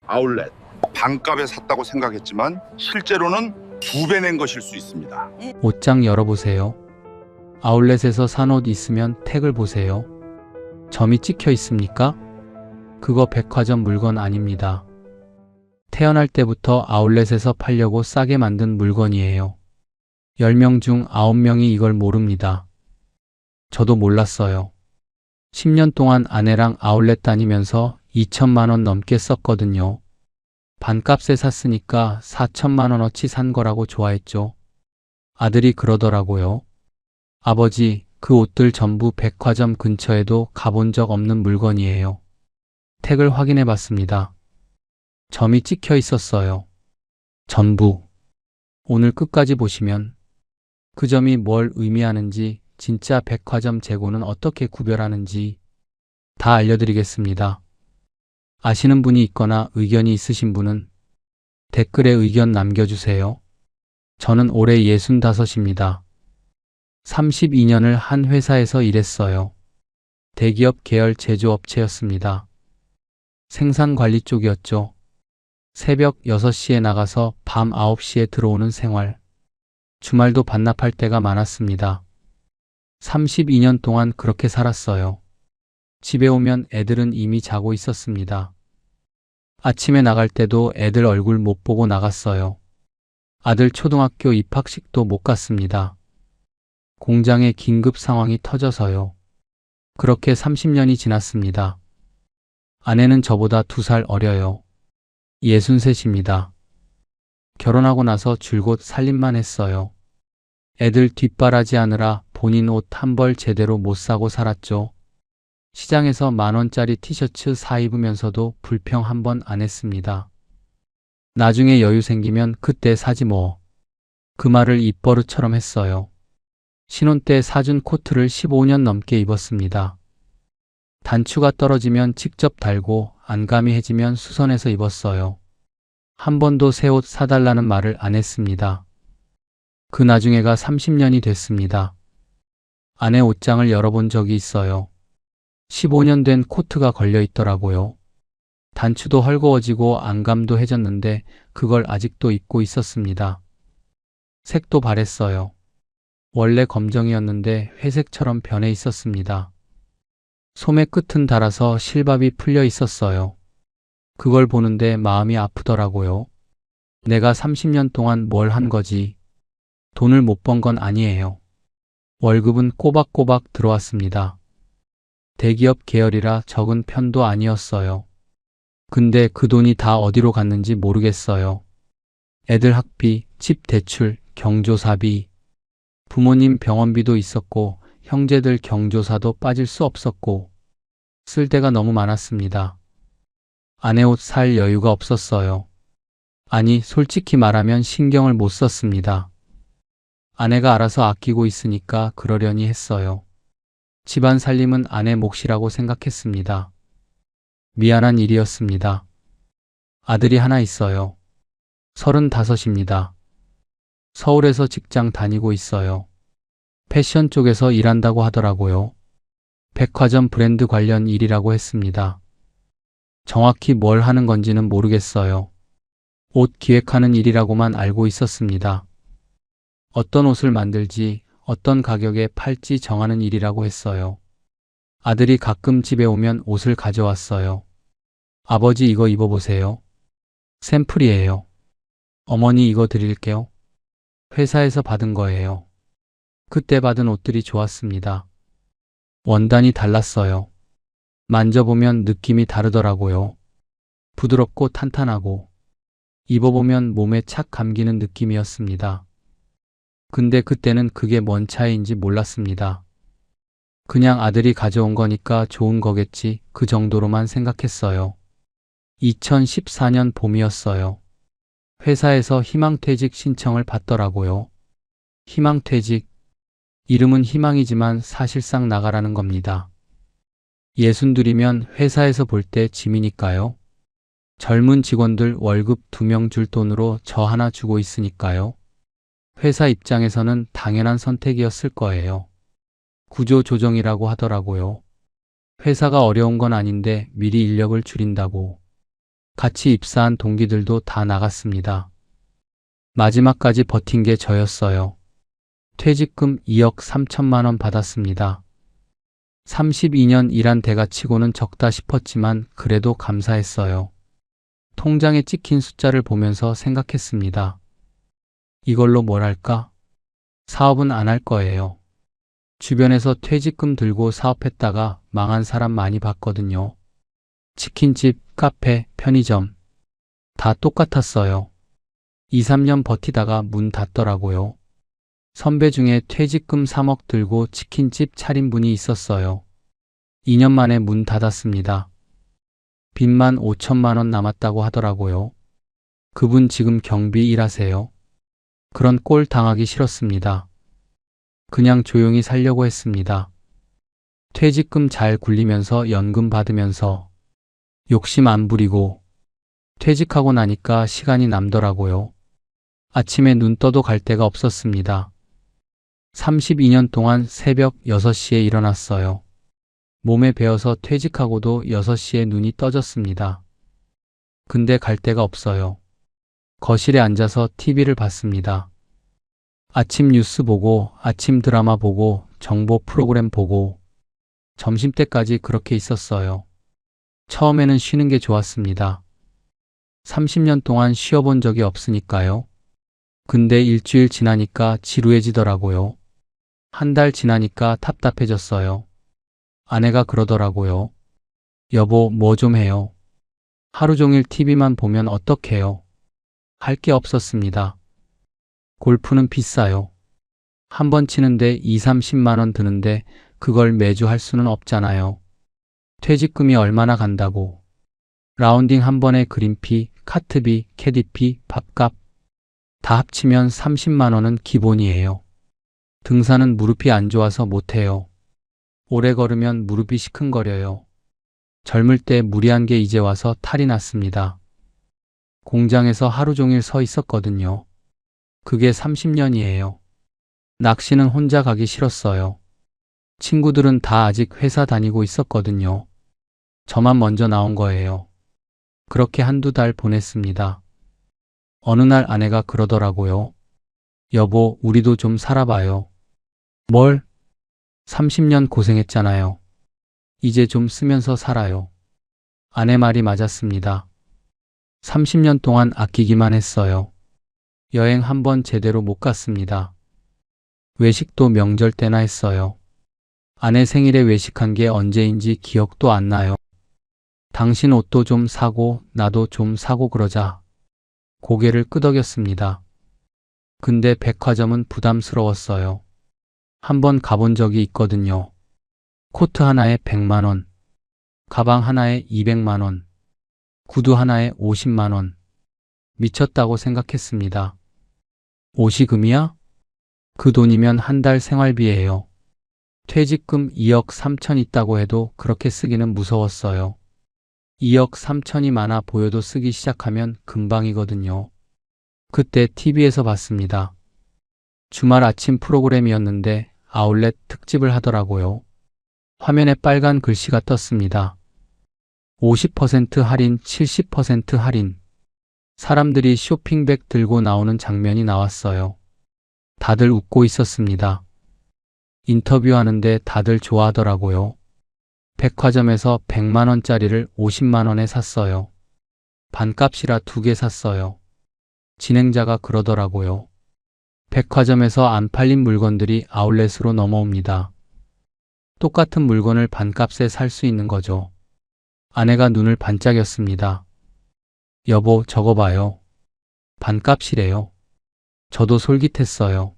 아울렛. 반값에 샀다고 생각했지만 실제로는 2배 낸 것일 수 있습니다. 옷장 열어보세요. 아울렛에서 산 옷 있으면 택을 보세요. 점이 찍혀 있습니까? 그거 백화점 물건 아닙니다. 태어날 때부터 아울렛에서 팔려고 싸게 만든 물건이에요. 10명 중 9명이 이걸 모릅니다. 저도 몰랐어요. 10년 동안 아내랑 아울렛 다니면서 2천만 원 넘게 썼거든요. 반값에 샀으니까 4천만 원어치 산 거라고 좋아했죠. 아들이 그러더라고요. 아버지, 그 옷들 전부 백화점 근처에도 가본 적 없는 물건이에요. 택을 확인해 봤습니다. 점이 찍혀 있었어요. 전부. 오늘 끝까지 보시면 그 점이 뭘 의미하는지, 진짜 백화점 재고는 어떻게 구별하는지 다 알려드리겠습니다. 아시는 분이 있거나 의견이 있으신 분은 댓글에 의견 남겨주세요. 저는 올해 65입니다. 32년을 한 회사에서 일했어요. 대기업 계열 제조업체였습니다. 생산관리 쪽이었죠. 새벽 6시에 나가서 밤 9시에 들어오는 생활. 주말도 반납할 때가 많았습니다. 32년 동안 그렇게 살았어요. 집에 오면 애들은 이미 자고 있었습니다. 아침에 나갈 때도 애들 얼굴 못 보고 나갔어요. 아들 초등학교 입학식도 못 갔습니다. 공장에 긴급 상황이 터져서요. 그렇게 30년이 지났습니다. 아내는 저보다 2살 어려요. 63입니다. 결혼하고 나서 줄곧 살림만 했어요. 애들 뒷바라지 하느라 본인 옷 한 벌 제대로 못 사고 살았죠. 시장에서 10,000원짜리 티셔츠 사 입으면서도 불평 한 번 안 했습니다. 나중에 여유 생기면 그때 사지 뭐. 그 말을 입버릇처럼 했어요. 신혼 때 사준 코트를 15년 넘게 입었습니다. 단추가 떨어지면 직접 달고 안감이 해지면 수선해서 입었어요. 한 번도 새 옷 사달라는 말을 안 했습니다. 그 나중에가 30년이 됐습니다. 아내 옷장을 열어본 적이 있어요. 15년 된 코트가 걸려 있더라고요. 단추도 헐거워지고 안감도 해졌는데 그걸 아직도 입고 있었습니다. 색도 바랬어요. 원래 검정이었는데 회색처럼 변해 있었습니다. 소매 끝은 닳아서 실밥이 풀려 있었어요. 그걸 보는데 마음이 아프더라고요. 내가 30년 동안 뭘 한 거지. 돈을 못 번 건 아니에요. 월급은 꼬박꼬박 들어왔습니다. 대기업 계열이라 적은 편도 아니었어요. 근데 그 돈이 다 어디로 갔는지 모르겠어요. 애들 학비, 집 대출, 경조사비, 부모님 병원비도 있었고 형제들 경조사도 빠질 수 없었고 쓸 데가 너무 많았습니다. 아내 옷 살 여유가 없었어요. 아니, 솔직히 말하면 신경을 못 썼습니다. 아내가 알아서 아끼고 있으니까 그러려니 했어요. 집안 살림은 아내 몫이라고 생각했습니다. 미안한 일이었습니다. 아들이 하나 있어요. 35입니다. 서울에서 직장 다니고 있어요. 패션 쪽에서 일한다고 하더라고요. 백화점 브랜드 관련 일이라고 했습니다. 정확히 뭘 하는 건지는 모르겠어요. 옷 기획하는 일이라고만 알고 있었습니다. 어떤 옷을 만들지, 어떤 가격에 팔지 정하는 일이라고 했어요. 아들이 가끔 집에 오면 옷을 가져왔어요. 아버지, 이거 입어보세요. 샘플이에요. 어머니, 이거 드릴게요. 회사에서 받은 거예요. 그때 받은 옷들이 좋았습니다. 원단이 달랐어요. 만져보면 느낌이 다르더라고요. 부드럽고 탄탄하고 입어보면 몸에 착 감기는 느낌이었습니다. 근데 그때는 그게 뭔 차이인지 몰랐습니다. 그냥 아들이 가져온 거니까 좋은 거겠지, 그 정도로만 생각했어요. 2014년 봄이었어요. 회사에서 희망퇴직 신청을 받더라고요. 희망퇴직. 이름은 희망이지만 사실상 나가라는 겁니다. 62이면 회사에서 볼 때 짐이니까요. 젊은 직원들 월급 2명 줄 돈으로 저 하나 주고 있으니까요. 회사 입장에서는 당연한 선택이었을 거예요. 구조 조정이라고 하더라고요. 회사가 어려운 건 아닌데 미리 인력을 줄인다고. 같이 입사한 동기들도 다 나갔습니다. 마지막까지 버틴 게 저였어요. 퇴직금 2억 3천만 원 받았습니다. 32년 일한 대가치고는 적다 싶었지만 그래도 감사했어요. 통장에 찍힌 숫자를 보면서 생각했습니다. 이걸로 뭘 할까? 사업은 안 할 거예요. 주변에서 퇴직금 들고 사업했다가 망한 사람 많이 봤거든요. 치킨집, 카페, 편의점 다 똑같았어요. 2, 3년 버티다가 문 닫더라고요. 선배 중에 퇴직금 3억 들고 치킨집 차린 분이 있었어요. 2년 만에 문 닫았습니다. 빚만 5천만 원 남았다고 하더라고요. 그분 지금 경비 일하세요. 그런 꼴 당하기 싫었습니다. 그냥 조용히 살려고 했습니다. 퇴직금 잘 굴리면서 연금 받으면서 욕심 안 부리고 퇴직하고 나니까 시간이 남더라고요. 아침에 눈 떠도 갈 데가 없었습니다. 32년 동안 새벽 6시에 일어났어요. 몸에 배어서 퇴직하고도 6시에 눈이 떠졌습니다. 근데 갈 데가 없어요. 거실에 앉아서 TV를 봤습니다. 아침 뉴스 보고, 아침 드라마 보고, 정보 프로그램 보고, 점심때까지 그렇게 있었어요. 처음에는 쉬는 게 좋았습니다. 30년 동안 쉬어본 적이 없으니까요. 근데 일주일 지나니까 지루해지더라고요. 한 달 지나니까 답답해졌어요. 아내가 그러더라고요. 여보, 뭐 좀 해요. 하루 종일 TV만 보면 어떡해요. 할 게 없었습니다. 골프는 비싸요. 한 번 치는데 2, 30만 원 드는데 그걸 매주 할 수는 없잖아요. 퇴직금이 얼마나 간다고. 라운딩 한 번에 그린피, 카트비, 캐디피, 밥값 다 합치면 30만 원은 기본이에요. 등산은 무릎이 안 좋아서 못해요. 오래 걸으면 무릎이 시큰거려요. 젊을 때 무리한 게 이제 와서 탈이 났습니다. 공장에서 하루 종일 서 있었거든요. 그게 30년이에요. 낚시는 혼자 가기 싫었어요. 친구들은 다 아직 회사 다니고 있었거든요. 저만 먼저 나온 거예요. 그렇게 한두 달 보냈습니다. 어느 날 아내가 그러더라고요. 여보, 우리도 좀 살아봐요. 뭘? 30년 고생했잖아요. 이제 좀 쓰면서 살아요. 아내 말이 맞았습니다. 30년 동안 아끼기만 했어요. 여행 한 번 제대로 못 갔습니다. 외식도 명절 때나 했어요. 아내 생일에 외식한 게 언제인지 기억도 안 나요. 당신 옷도 좀 사고 나도 좀 사고 그러자. 고개를 끄덕였습니다. 근데 백화점은 부담스러웠어요. 한번 가본 적이 있거든요. 코트 하나에 100만 원, 가방 하나에 200만 원, 구두 하나에 50만 원. 미쳤다고 생각했습니다. 옷이 금이야? 그 돈이면 한 달 생활비예요. 퇴직금 2억 3천 있다고 해도 그렇게 쓰기는 무서웠어요. 2억 3천이 많아 보여도 쓰기 시작하면 금방이거든요. 그때 TV에서 봤습니다. 주말 아침 프로그램이었는데 아울렛 특집을 하더라고요. 화면에 빨간 글씨가 떴습니다. 50% 할인, 70% 할인. 사람들이 쇼핑백 들고 나오는 장면이 나왔어요. 다들 웃고 있었습니다. 인터뷰하는데 다들 좋아하더라고요. 백화점에서 100만 원짜리를 50만 원에 샀어요. 반값이라 2개 샀어요. 진행자가 그러더라고요. 백화점에서 안 팔린 물건들이 아울렛으로 넘어옵니다. 똑같은 물건을 반값에 살 수 있는 거죠. 아내가 눈을 반짝였습니다. 여보, 저거 봐요. 반값이래요. 저도 솔깃했어요.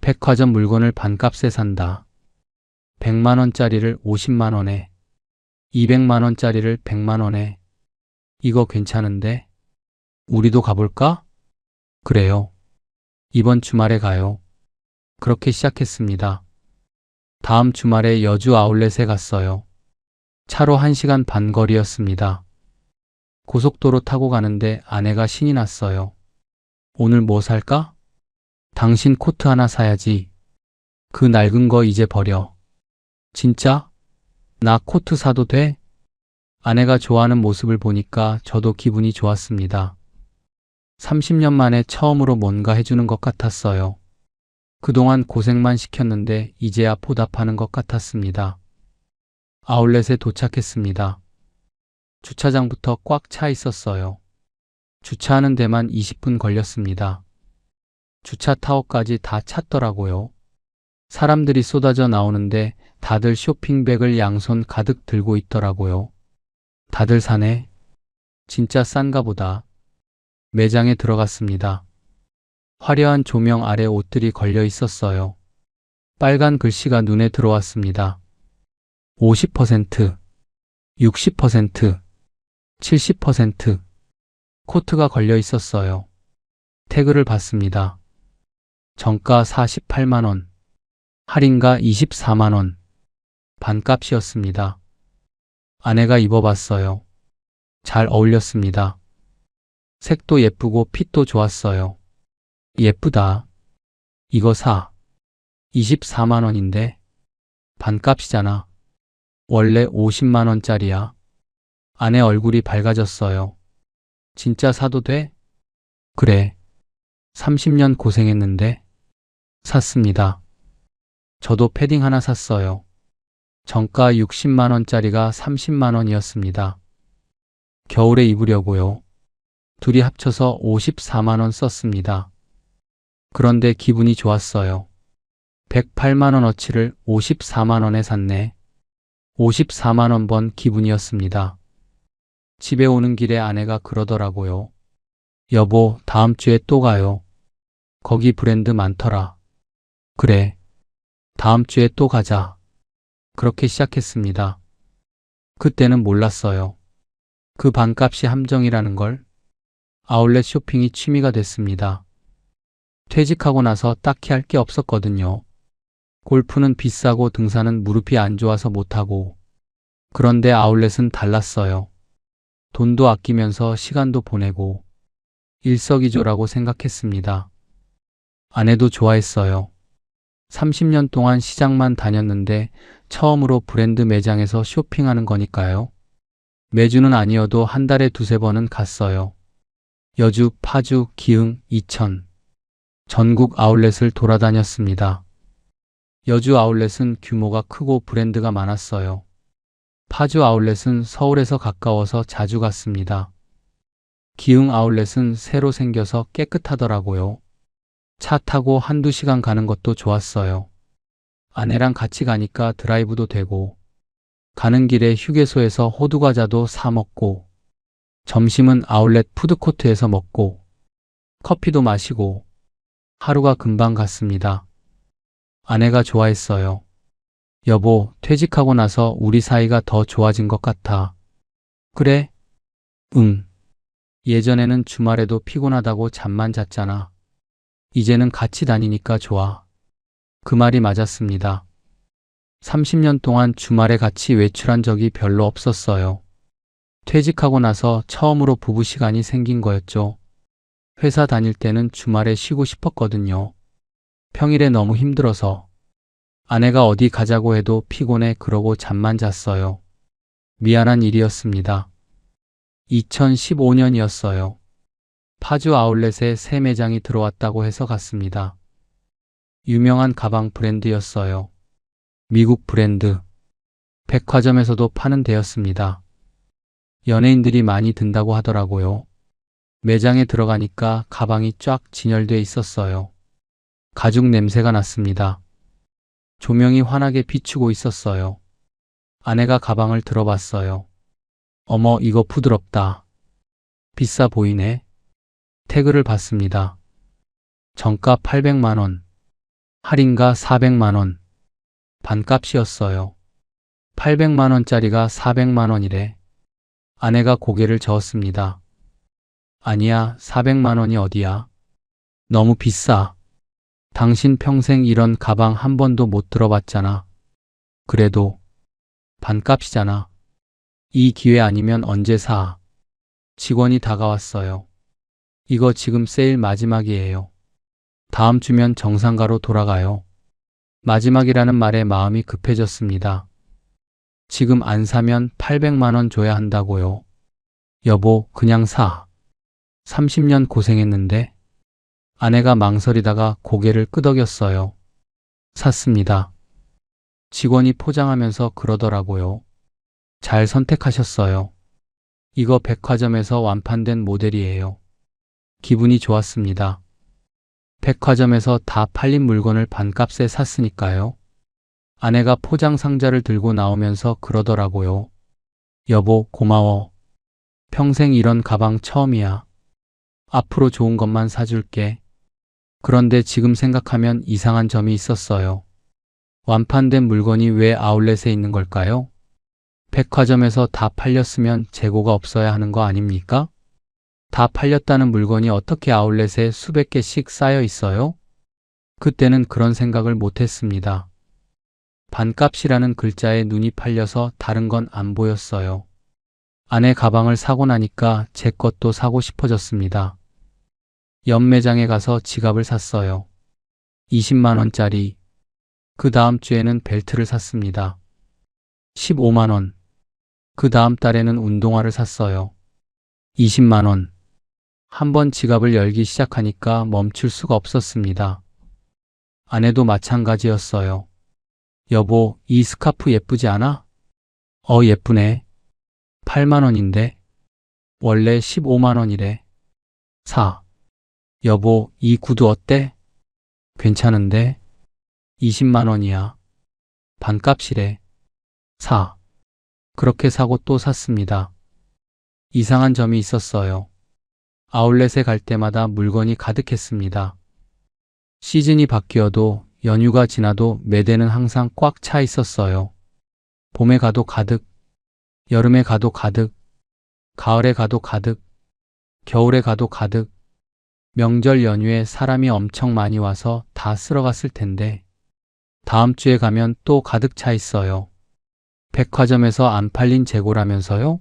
백화점 물건을 반값에 산다. 100만 원짜리를 50만 원에, 200만 원짜리를 100만 원에. 이거 괜찮은데? 우리도 가볼까? 그래요. 이번 주말에 가요. 그렇게 시작했습니다. 다음 주말에 여주 아울렛에 갔어요. 차로 1시간 반 거리였습니다. 고속도로 타고 가는데 아내가 신이 났어요. 오늘 뭐 살까? 당신 코트 하나 사야지. 그 낡은 거 이제 버려. 진짜? 나 코트 사도 돼? 아내가 좋아하는 모습을 보니까 저도 기분이 좋았습니다. 30년 만에 처음으로 뭔가 해주는 것 같았어요. 그동안 고생만 시켰는데 이제야 보답하는 것 같았습니다. 아울렛에 도착했습니다. 주차장부터 꽉 차 있었어요. 주차하는 데만 20분 걸렸습니다. 주차 타워까지 다 찼더라고요. 사람들이 쏟아져 나오는데 다들 쇼핑백을 양손 가득 들고 있더라고요. 다들 사네. 진짜 싼가 보다. 매장에 들어갔습니다. 화려한 조명 아래 옷들이 걸려 있었어요. 빨간 글씨가 눈에 들어왔습니다. 50%, 60%, 70% 코트가 걸려 있었어요. 태그를 봤습니다. 정가 48만 원, 할인가 24만 원, 반값이었습니다. 아내가 입어봤어요. 잘 어울렸습니다. 색도 예쁘고 핏도 좋았어요. 예쁘다. 이거 사. 24만 원인데 반값이잖아. 원래 50만 원짜리야. 아내 얼굴이 밝아졌어요. 진짜 사도 돼? 그래. 30년 고생했는데 샀습니다. 저도 패딩 하나 샀어요. 정가 60만 원짜리가 30만 원이었습니다. 겨울에 입으려고요. 둘이 합쳐서 54만 원 썼습니다. 그런데 기분이 좋았어요. 108만 원어치를 54만 원에 샀네. 54만 원 번 기분이었습니다. 집에 오는 길에 아내가 그러더라고요. 여보, 다음 주에 또 가요. 거기 브랜드 많더라. 그래. 다음 주에 또 가자. 그렇게 시작했습니다. 그때는 몰랐어요. 그 반값이 함정이라는 걸. 아울렛 쇼핑이 취미가 됐습니다. 퇴직하고 나서 딱히 할 게 없었거든요. 골프는 비싸고 등산은 무릎이 안 좋아서 못하고. 그런데 아울렛은 달랐어요. 돈도 아끼면서 시간도 보내고 일석이조라고 생각했습니다. 아내도 좋아했어요. 30년 동안 시장만 다녔는데 처음으로 브랜드 매장에서 쇼핑하는 거니까요. 매주는 아니어도 한 달에 두세 번은 갔어요. 여주, 파주, 기흥, 이천. 전국 아울렛을 돌아다녔습니다. 여주 아울렛은 규모가 크고 브랜드가 많았어요. 파주 아울렛은 서울에서 가까워서 자주 갔습니다. 기흥 아울렛은 새로 생겨서 깨끗하더라고요. 차 타고 한두 시간 가는 것도 좋았어요. 아내랑 같이 가니까 드라이브도 되고, 가는 길에 휴게소에서 호두과자도 사 먹고, 점심은 아울렛 푸드코트에서 먹고, 커피도 마시고, 하루가 금방 갔습니다. 아내가 좋아했어요. 여보, 퇴직하고 나서 우리 사이가 더 좋아진 것 같아. 그래? 응. 예전에는 주말에도 피곤하다고 잠만 잤잖아. 이제는 같이 다니니까 좋아. 그 말이 맞았습니다. 30년 동안 주말에 같이 외출한 적이 별로 없었어요. 퇴직하고 나서 처음으로 부부 시간이 생긴 거였죠. 회사 다닐 때는 주말에 쉬고 싶었거든요. 평일에 너무 힘들어서. 아내가 어디 가자고 해도 피곤해 그러고 잠만 잤어요. 미안한 일이었습니다. 2015년이었어요. 파주 아울렛에 새 매장이 들어왔다고 해서 갔습니다. 유명한 가방 브랜드였어요. 미국 브랜드. 백화점에서도 파는 데였습니다. 연예인들이 많이 든다고 하더라고요. 매장에 들어가니까 가방이 쫙 진열돼 있었어요. 가죽 냄새가 났습니다. 조명이 환하게 비추고 있었어요. 아내가 가방을 들어봤어요. 어머, 이거 부드럽다. 비싸 보이네. 태그를 봤습니다. 정가 800만 원, 할인가 400만 원. 반값이었어요. 800만 원짜리가 400만 원이래. 아내가 고개를 저었습니다. 아니야, 400만 원이 어디야. 너무 비싸. 당신 평생 이런 가방 한 번도 못 들어봤잖아. 그래도 반값이잖아. 이 기회 아니면 언제 사? 직원이 다가왔어요. 이거 지금 세일 마지막이에요. 다음 주면 정상가로 돌아가요. 마지막이라는 말에 마음이 급해졌습니다. 지금 안 사면 800만 원 줘야 한다고요. 여보, 그냥 사. 30년 고생했는데. 아내가 망설이다가 고개를 끄덕였어요. 샀습니다. 직원이 포장하면서 그러더라고요. 잘 선택하셨어요. 이거 백화점에서 완판된 모델이에요. 기분이 좋았습니다. 백화점에서 다 팔린 물건을 반값에 샀으니까요. 아내가 포장 상자를 들고 나오면서 그러더라고요. 여보, 고마워. 평생 이런 가방 처음이야. 앞으로 좋은 것만 사줄게. 그런데 지금 생각하면 이상한 점이 있었어요. 완판된 물건이 왜 아울렛에 있는 걸까요? 백화점에서 다 팔렸으면 재고가 없어야 하는 거 아닙니까? 다 팔렸다는 물건이 어떻게 아울렛에 수백 개씩 쌓여 있어요? 그때는 그런 생각을 못 했습니다. 반값이라는 글자에 눈이 팔려서 다른 건 안 보였어요. 아내 가방을 사고 나니까 제 것도 사고 싶어졌습니다. 연매장에 가서 지갑을 샀어요. 20만 원짜리. 그 다음 주에는 벨트를 샀습니다. 15만 원. 그 다음 달에는 운동화를 샀어요. 20만 원. 한번 지갑을 열기 시작하니까 멈출 수가 없었습니다. 아내도 마찬가지였어요. 여보, 이 스카프 예쁘지 않아? 예쁘네. 8만 원인데. 원래 15만 원이래. 사. 여보, 이 구두 어때? 괜찮은데? 20만 원이야. 반값이래. 사. 그렇게 사고 또 샀습니다. 이상한 점이 있었어요. 아울렛에 갈 때마다 물건이 가득했습니다. 시즌이 바뀌어도 연휴가 지나도 매대는 항상 꽉 차 있었어요. 봄에 가도 가득, 여름에 가도 가득, 가을에 가도 가득, 겨울에 가도 가득. 명절 연휴에 사람이 엄청 많이 와서 다 쓸어갔을 텐데 다음 주에 가면 또 가득 차 있어요. 백화점에서 안 팔린 재고라면서요?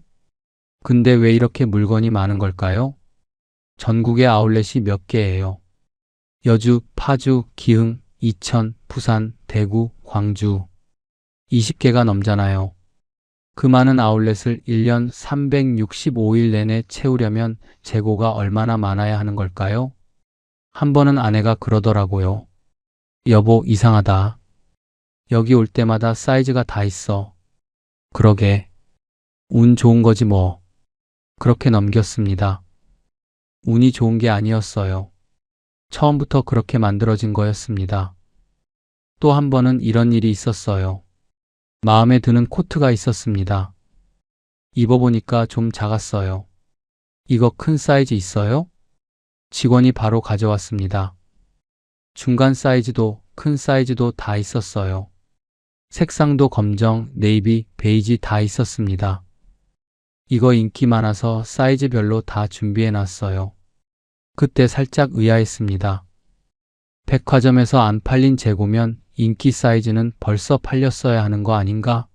근데 왜 이렇게 물건이 많은 걸까요? 전국에 아울렛이 몇 개예요? 여주, 파주, 기흥, 이천, 부산, 대구, 광주. 20개가 넘잖아요. 그 많은 아울렛을 1년 365일 내내 채우려면 재고가 얼마나 많아야 하는 걸까요? 한 번은 아내가 그러더라고요. 여보, 이상하다. 여기 올 때마다 사이즈가 다 있어. 그러게. 운 좋은 거지 뭐. 그렇게 넘겼습니다. 운이 좋은 게 아니었어요. 처음부터 그렇게 만들어진 거였습니다. 또 한 번은 이런 일이 있었어요. 마음에 드는 코트가 있었습니다. 입어보니까 좀 작았어요. 이거 큰 사이즈 있어요? 직원이 바로 가져왔습니다. 중간 사이즈도 큰 사이즈도 다 있었어요. 색상도 검정, 네이비, 베이지 다 있었습니다. 이거 인기 많아서 사이즈별로 다 준비해 놨어요. 그때 살짝 의아했습니다. 백화점에서 안 팔린 재고면 인기 사이즈는 벌써 팔렸어야 하는 거 아닌가?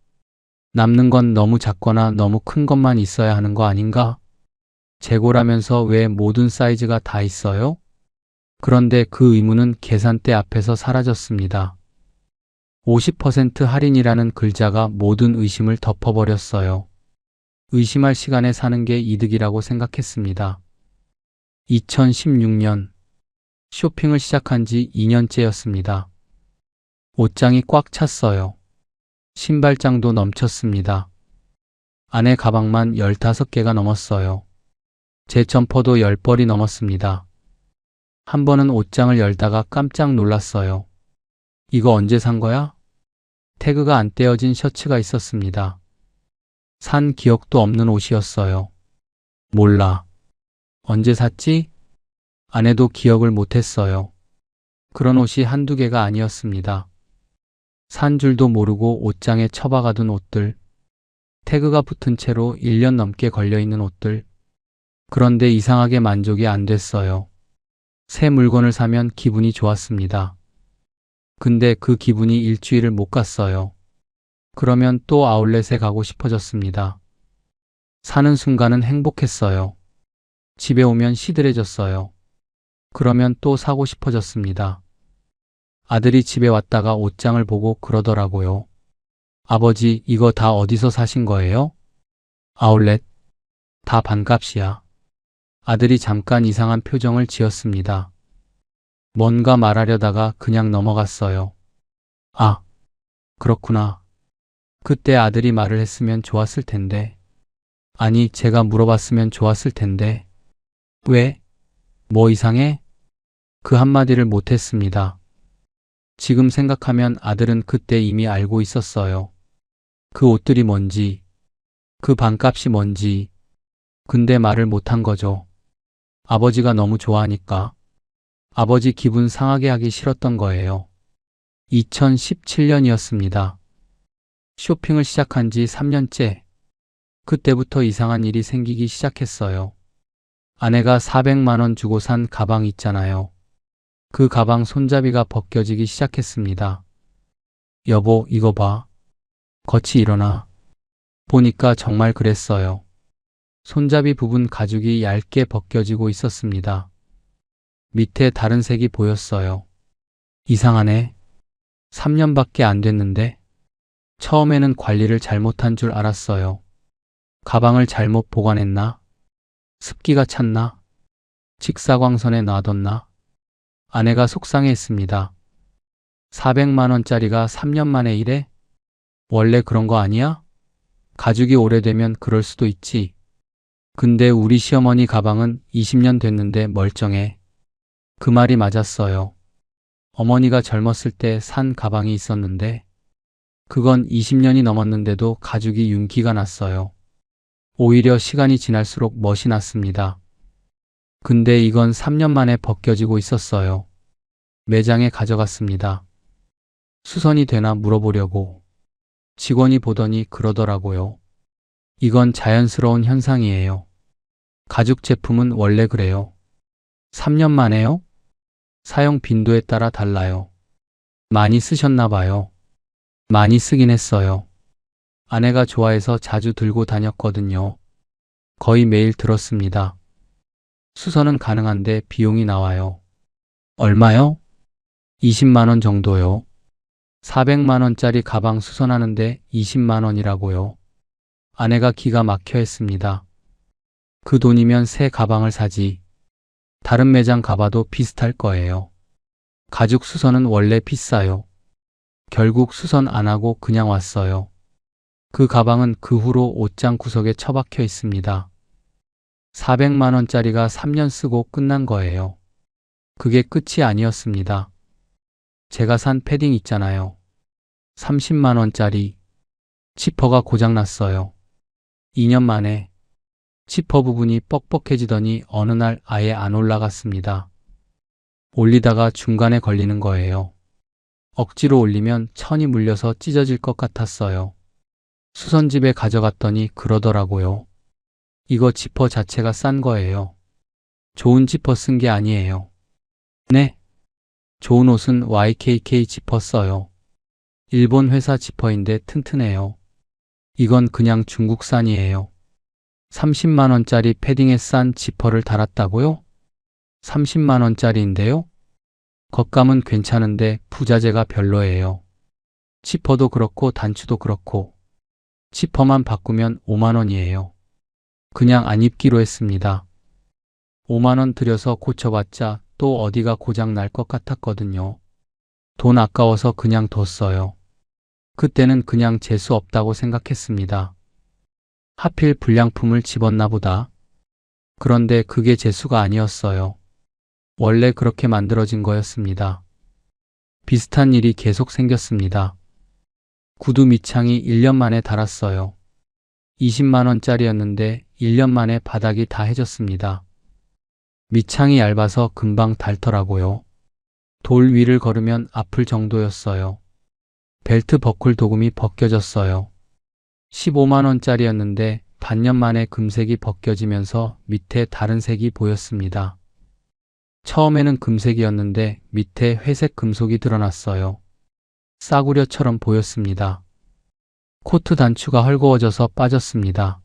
남는 건 너무 작거나 너무 큰 것만 있어야 하는 거 아닌가? 재고라면서 왜 모든 사이즈가 다 있어요? 그런데 그 의문은 계산대 앞에서 사라졌습니다. 50% 할인이라는 글자가 모든 의심을 덮어버렸어요. 의심할 시간에 사는 게 이득이라고 생각했습니다. 2016년 쇼핑을 시작한 지 2년째였습니다. 옷장이 꽉 찼어요. 신발장도 넘쳤습니다. 아내 가방만 15개가 넘었어요. 제 점퍼도 10벌이 넘었습니다. 한 번은 옷장을 열다가 깜짝 놀랐어요. 이거 언제 산 거야? 태그가 안 떼어진 셔츠가 있었습니다. 산 기억도 없는 옷이었어요. 몰라. 언제 샀지? 아내도 기억을 못했어요. 그런 옷이 한두 개가 아니었습니다. 산 줄도 모르고 옷장에 처박아둔 옷들, 태그가 붙은 채로 1년 넘게 걸려있는 옷들. 그런데 이상하게 만족이 안 됐어요. 새 물건을 사면 기분이 좋았습니다. 근데 그 기분이 일주일을 못 갔어요. 그러면 또 아울렛에 가고 싶어졌습니다. 사는 순간은 행복했어요. 집에 오면 시들해졌어요. 그러면 또 사고 싶어졌습니다. 아들이 집에 왔다가 옷장을 보고 그러더라고요. 아버지, 이거 다 어디서 사신 거예요? 아울렛. 다 반값이야. 아들이 잠깐 이상한 표정을 지었습니다. 뭔가 말하려다가 그냥 넘어갔어요. 아, 그렇구나. 그때 아들이 말을 했으면 좋았을 텐데. 아니, 제가 물어봤으면 좋았을 텐데. 왜? 뭐 이상해? 그 한마디를 못했습니다. 지금 생각하면 아들은 그때 이미 알고 있었어요. 그 옷들이 뭔지, 그 반값이 뭔지. 근데 말을 못한 거죠. 아버지가 너무 좋아하니까. 아버지 기분 상하게 하기 싫었던 거예요. 2017년이었습니다. 쇼핑을 시작한 지 3년째. 그때부터 이상한 일이 생기기 시작했어요. 아내가 400만 원 주고 산 가방 있잖아요. 그 가방 손잡이가 벗겨지기 시작했습니다. 여보, 이거 봐. 거치 일어나. 보니까 정말 그랬어요. 손잡이 부분 가죽이 얇게 벗겨지고 있었습니다. 밑에 다른 색이 보였어요. 이상하네. 3년밖에 안 됐는데. 처음에는 관리를 잘못한 줄 알았어요. 가방을 잘못 보관했나? 습기가 찼나? 직사광선에 놔뒀나? 아내가 속상해했습니다. 400만 원짜리가 3년 만에 이래? 원래 그런 거 아니야? 가죽이 오래되면 그럴 수도 있지. 근데 우리 시어머니 가방은 20년 됐는데 멀쩡해. 그 말이 맞았어요. 어머니가 젊었을 때 산 가방이 있었는데 그건 20년이 넘었는데도 가죽이 윤기가 났어요. 오히려 시간이 지날수록 멋이 났습니다. 근데 이건 3년 만에 벗겨지고 있었어요. 매장에 가져갔습니다. 수선이 되나 물어보려고. 직원이 보더니 그러더라고요. 이건 자연스러운 현상이에요. 가죽 제품은 원래 그래요. 3년 만에요? 사용 빈도에 따라 달라요. 많이 쓰셨나 봐요. 많이 쓰긴 했어요. 아내가 좋아해서 자주 들고 다녔거든요. 거의 매일 들었습니다. 수선은 가능한데 비용이 나와요. 얼마요? 20만 원 정도요. 400만 원짜리 가방 수선하는데 20만 원이라고요. 아내가 기가 막혀 했습니다. 그 돈이면 새 가방을 사지. 다른 매장 가봐도 비슷할 거예요. 가죽 수선은 원래 비싸요. 결국 수선 안 하고 그냥 왔어요. 그 가방은 그 후로 옷장 구석에 처박혀 있습니다. 400만 원짜리가 3년 쓰고 끝난 거예요. 그게 끝이 아니었습니다. 제가 산 패딩 있잖아요. 30만 원짜리. 지퍼가 고장났어요. 2년 만에. 지퍼 부분이 뻑뻑해지더니 어느 날 아예 안 올라갔습니다. 올리다가 중간에 걸리는 거예요. 억지로 올리면 천이 물려서 찢어질 것 같았어요. 수선집에 가져갔더니 그러더라고요. 이거 지퍼 자체가 싼 거예요. 좋은 지퍼 쓴 게 아니에요. 네. 좋은 옷은 YKK 지퍼 써요. 일본 회사 지퍼인데 튼튼해요. 이건 그냥 중국산이에요. 30만 원짜리 패딩에 싼 지퍼를 달았다고요? 30만 원짜리인데요? 겉감은 괜찮은데 부자재가 별로예요. 지퍼도 그렇고 단추도 그렇고. 지퍼만 바꾸면 5만 원이에요. 그냥 안 입기로 했습니다. 5만 원 들여서 고쳐봤자 또 어디가 고장 날 것 같았거든요. 돈 아까워서 그냥 뒀어요. 그때는 그냥 재수 없다고 생각했습니다. 하필 불량품을 집었나 보다. 그런데 그게 재수가 아니었어요. 원래 그렇게 만들어진 거였습니다. 비슷한 일이 계속 생겼습니다. 구두 밑창이 1년 만에 닳았어요. 20만 원짜리였는데 1년 만에 바닥이 다 해졌습니다. 밑창이 얇아서 금방 닳더라고요. 돌 위를 걸으면 아플 정도였어요. 벨트 버클 도금이 벗겨졌어요. 15만 원짜리였는데 반년 만에 금색이 벗겨지면서 밑에 다른 색이 보였습니다. 처음에는 금색이었는데 밑에 회색 금속이 드러났어요. 싸구려처럼 보였습니다. 코트 단추가 헐거워져서 빠졌습니다.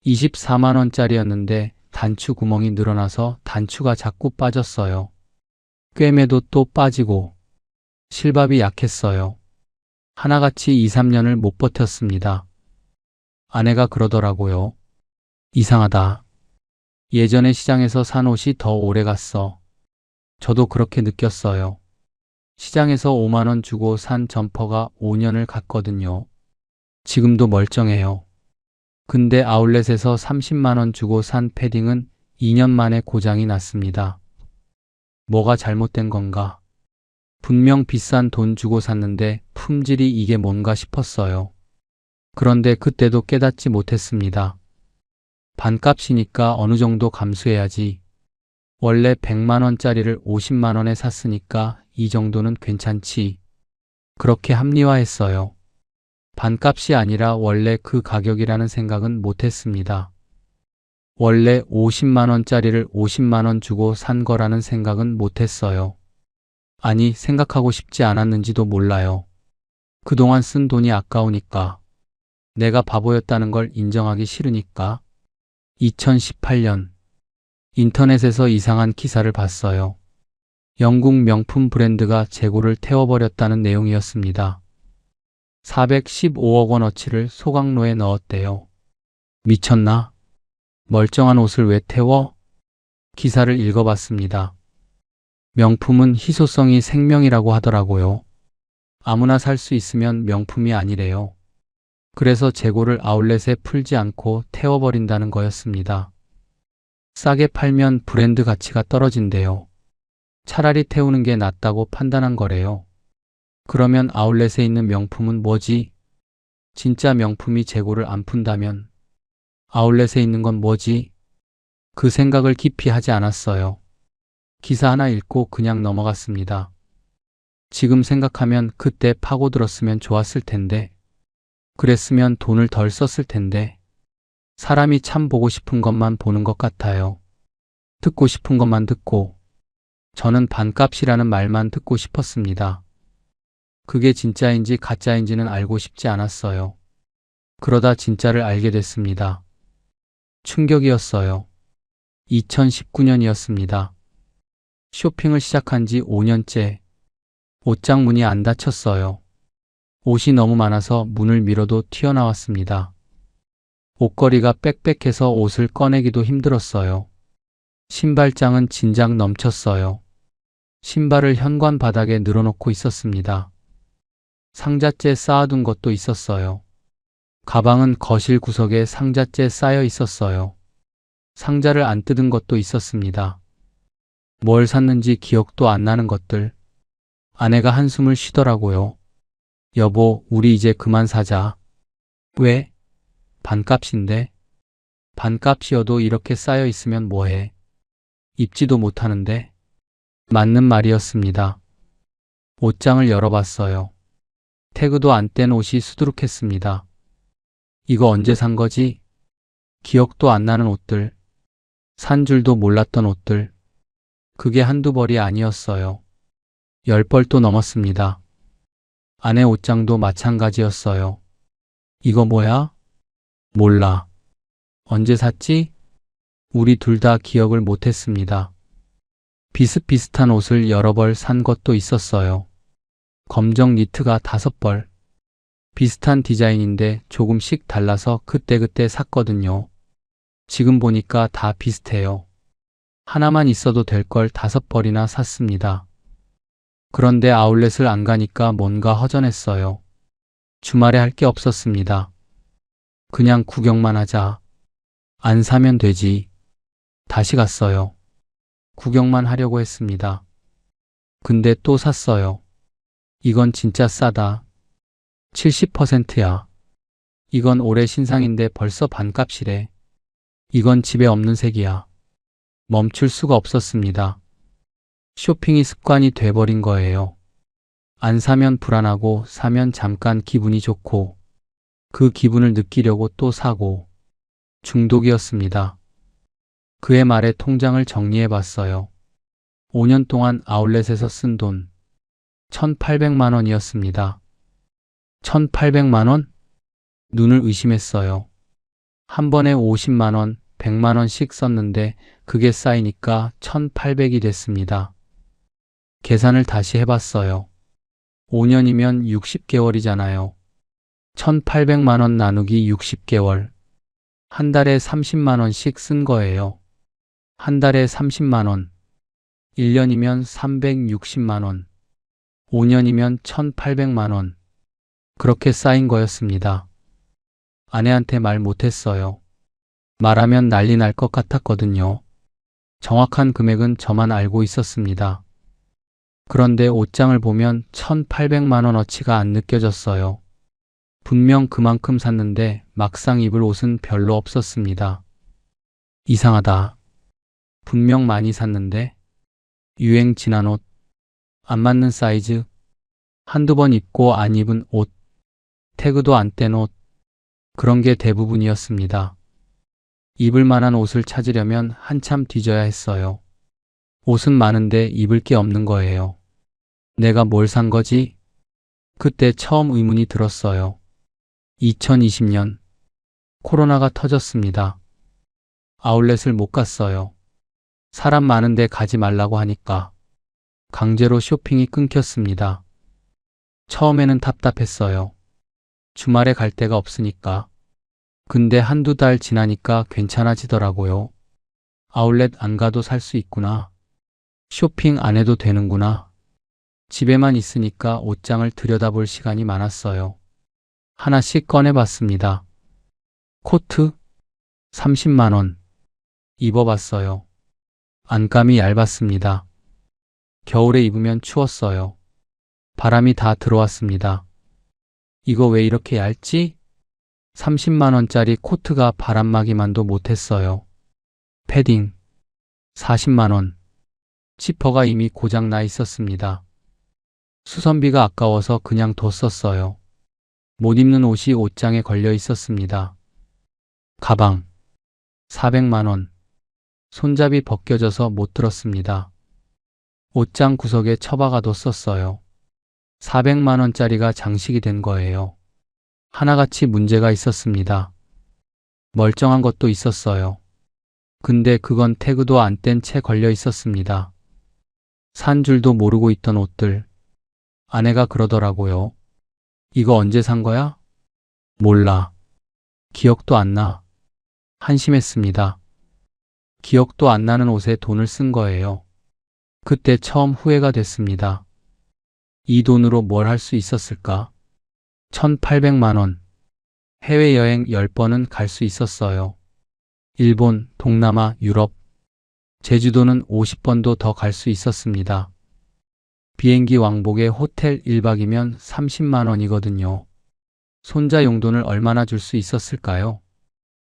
24만 원짜리였는데 단추 구멍이 늘어나서 단추가 자꾸 빠졌어요. 꿰매도 또 빠지고 실밥이 약했어요. 하나같이 2, 3년을 못 버텼습니다. 아내가 그러더라고요. 이상하다. 예전에 시장에서 산 옷이 더 오래 갔어. 저도 그렇게 느꼈어요. 시장에서 5만 원 주고 산 점퍼가 5년을 갔거든요. 지금도 멀쩡해요. 근데 아울렛에서 30만 원 주고 산 패딩은 2년 만에 고장이 났습니다. 뭐가 잘못된 건가? 분명 비싼 돈 주고 샀는데 품질이 이게 뭔가 싶었어요. 그런데 그때도 깨닫지 못했습니다. 반값이니까 어느 정도 감수해야지. 원래 100만 원짜리를 50만 원에 샀으니까 이 정도는 괜찮지. 그렇게 합리화했어요. 반값이 아니라 원래 그 가격이라는 생각은 못했습니다. 원래 50만 원짜리를 50만 원 주고 산 거라는 생각은 못했어요. 아니, 생각하고 싶지 않았는지도 몰라요. 그동안 쓴 돈이 아까우니까. 내가 바보였다는 걸 인정하기 싫으니까. 2018년 인터넷에서 이상한 기사를 봤어요. 영국 명품 브랜드가 재고를 태워버렸다는 내용이었습니다. 415억 원어치를 소각로에 넣었대요. 미쳤나? 멀쩡한 옷을 왜 태워? 기사를 읽어봤습니다. 명품은 희소성이 생명이라고 하더라고요. 아무나 살 수 있으면 명품이 아니래요. 그래서 재고를 아울렛에 풀지 않고 태워버린다는 거였습니다. 싸게 팔면 브랜드 가치가 떨어진대요. 차라리 태우는 게 낫다고 판단한 거래요. 그러면 아울렛에 있는 명품은 뭐지? 진짜 명품이 재고를 안 푼다면 아울렛에 있는 건 뭐지? 그 생각을 깊이 하지 않았어요. 기사 하나 읽고 그냥 넘어갔습니다. 지금 생각하면 그때 파고들었으면 좋았을 텐데, 그랬으면 돈을 덜 썼을 텐데, 사람이 참 보고 싶은 것만 보는 것 같아요. 듣고 싶은 것만 듣고, 저는 반값이라는 말만 듣고 싶었습니다. 그게 진짜인지 가짜인지는 알고 싶지 않았어요. 그러다 진짜를 알게 됐습니다. 충격이었어요. 2019년이었습니다. 쇼핑을 시작한 지 5년째. 옷장 문이 안 닫혔어요. 옷이 너무 많아서 문을 밀어도 튀어나왔습니다. 옷걸이가 빽빽해서 옷을 꺼내기도 힘들었어요. 신발장은 진작 넘쳤어요. 신발을 현관 바닥에 늘어놓고 있었습니다. 상자째 쌓아둔 것도 있었어요. 가방은 거실 구석에 상자째 쌓여 있었어요. 상자를 안 뜯은 것도 있었습니다. 뭘 샀는지 기억도 안 나는 것들. 아내가 한숨을 쉬더라고요. 여보, 우리 이제 그만 사자. 왜? 반값인데? 반값이어도 이렇게 쌓여 있으면 뭐해? 입지도 못하는데? 맞는 말이었습니다. 옷장을 열어봤어요. 태그도 안 뗀 옷이 수두룩했습니다. 이거 언제 산 거지? 기억도 안 나는 옷들. 산 줄도 몰랐던 옷들. 그게 한두 벌이 아니었어요. 10벌도 넘었습니다. 아내 옷장도 마찬가지였어요. 이거 뭐야? 몰라. 언제 샀지? 우리 둘 다 기억을 못했습니다. 비슷비슷한 옷을 여러 벌 산 것도 있었어요. 검정 니트가 5벌. 비슷한 디자인인데 조금씩 달라서 그때그때 샀거든요. 지금 보니까 다 비슷해요. 하나만 있어도 될 걸 5벌이나 샀습니다. 그런데 아울렛을 안 가니까 뭔가 허전했어요. 주말에 할 게 없었습니다. 그냥 구경만 하자. 안 사면 되지. 다시 갔어요. 구경만 하려고 했습니다. 근데 또 샀어요. 이건 진짜 싸다. 70%야. 이건 올해 신상인데 벌써 반값이래. 이건 집에 없는 색이야. 멈출 수가 없었습니다. 쇼핑이 습관이 돼버린 거예요. 안 사면 불안하고 사면 잠깐 기분이 좋고 그 기분을 느끼려고 또 사고 중독이었습니다. 그의 말에 통장을 정리해 봤어요. 5년 동안 아울렛에서 쓴 돈 1,800만 원이었습니다. 1,800만 원? 눈을 의심했어요. 한 번에 50만 원, 100만 원씩 썼는데 그게 쌓이니까 1,800이 됐습니다. 계산을 다시 해봤어요. 5년이면 60개월이잖아요. 1,800만 원 나누기 60개월. 한 달에 30만 원씩 쓴 거예요. 한 달에 30만 원. 1년이면 360만 원. 5년이면 1,800만 원. 그렇게 쌓인 거였습니다. 아내한테 말 못했어요. 말하면 난리 날 것 같았거든요. 정확한 금액은 저만 알고 있었습니다. 그런데 옷장을 보면 1,800만 원어치가 안 느껴졌어요. 분명 그만큼 샀는데 막상 입을 옷은 별로 없었습니다. 이상하다. 분명 많이 샀는데 유행 지난 옷, 안 맞는 사이즈, 한두 번 입고 안 입은 옷, 태그도 안 뗀 옷, 그런 게 대부분이었습니다. 입을 만한 옷을 찾으려면 한참 뒤져야 했어요. 옷은 많은데 입을 게 없는 거예요. 내가 뭘 산 거지? 그때 처음 의문이 들었어요. 2020년 코로나가 터졌습니다. 아울렛을 못 갔어요. 사람 많은데 가지 말라고 하니까 강제로 쇼핑이 끊겼습니다. 처음에는 답답했어요. 주말에 갈 데가 없으니까. 근데 한두 달 지나니까 괜찮아지더라고요. 아울렛 안 가도 살 수 있구나. 쇼핑 안 해도 되는구나. 집에만 있으니까 옷장을 들여다볼 시간이 많았어요. 하나씩 꺼내봤습니다. 코트 30만 원. 입어봤어요. 안감이 얇았습니다. 겨울에 입으면 추웠어요. 바람이 다 들어왔습니다. 이거 왜 이렇게 얇지? 30만 원짜리 코트가 바람막이만도 못했어요. 패딩 40만 원. 지퍼가 이미 고장 나 있었습니다. 수선비가 아까워서 그냥 뒀었어요. 못 입는 옷이 옷장에 걸려 있었습니다. 가방 400만 원. 손잡이 벗겨져서 못 들었습니다. 옷장 구석에 처박아뒀었어요. 400만 원짜리가 장식이 된 거예요. 하나같이 문제가 있었습니다. 멀쩡한 것도 있었어요. 근데 그건 태그도 안 뗀 채 걸려 있었습니다. 산 줄도 모르고 있던 옷들. 아내가 그러더라고요. 이거 언제 산 거야? 몰라. 기억도 안 나. 한심했습니다. 기억도 안 나는 옷에 돈을 쓴 거예요. 그때 처음 후회가 됐습니다. 이 돈으로 뭘 할 수 있었을까? 1,800만 원. 해외여행 10번은 갈 수 있었어요. 일본, 동남아, 유럽. 제주도는 50번도 더 갈 수 있었습니다. 비행기 왕복에 호텔 1박이면 30만 원이거든요. 손자 용돈을 얼마나 줄 수 있었을까요?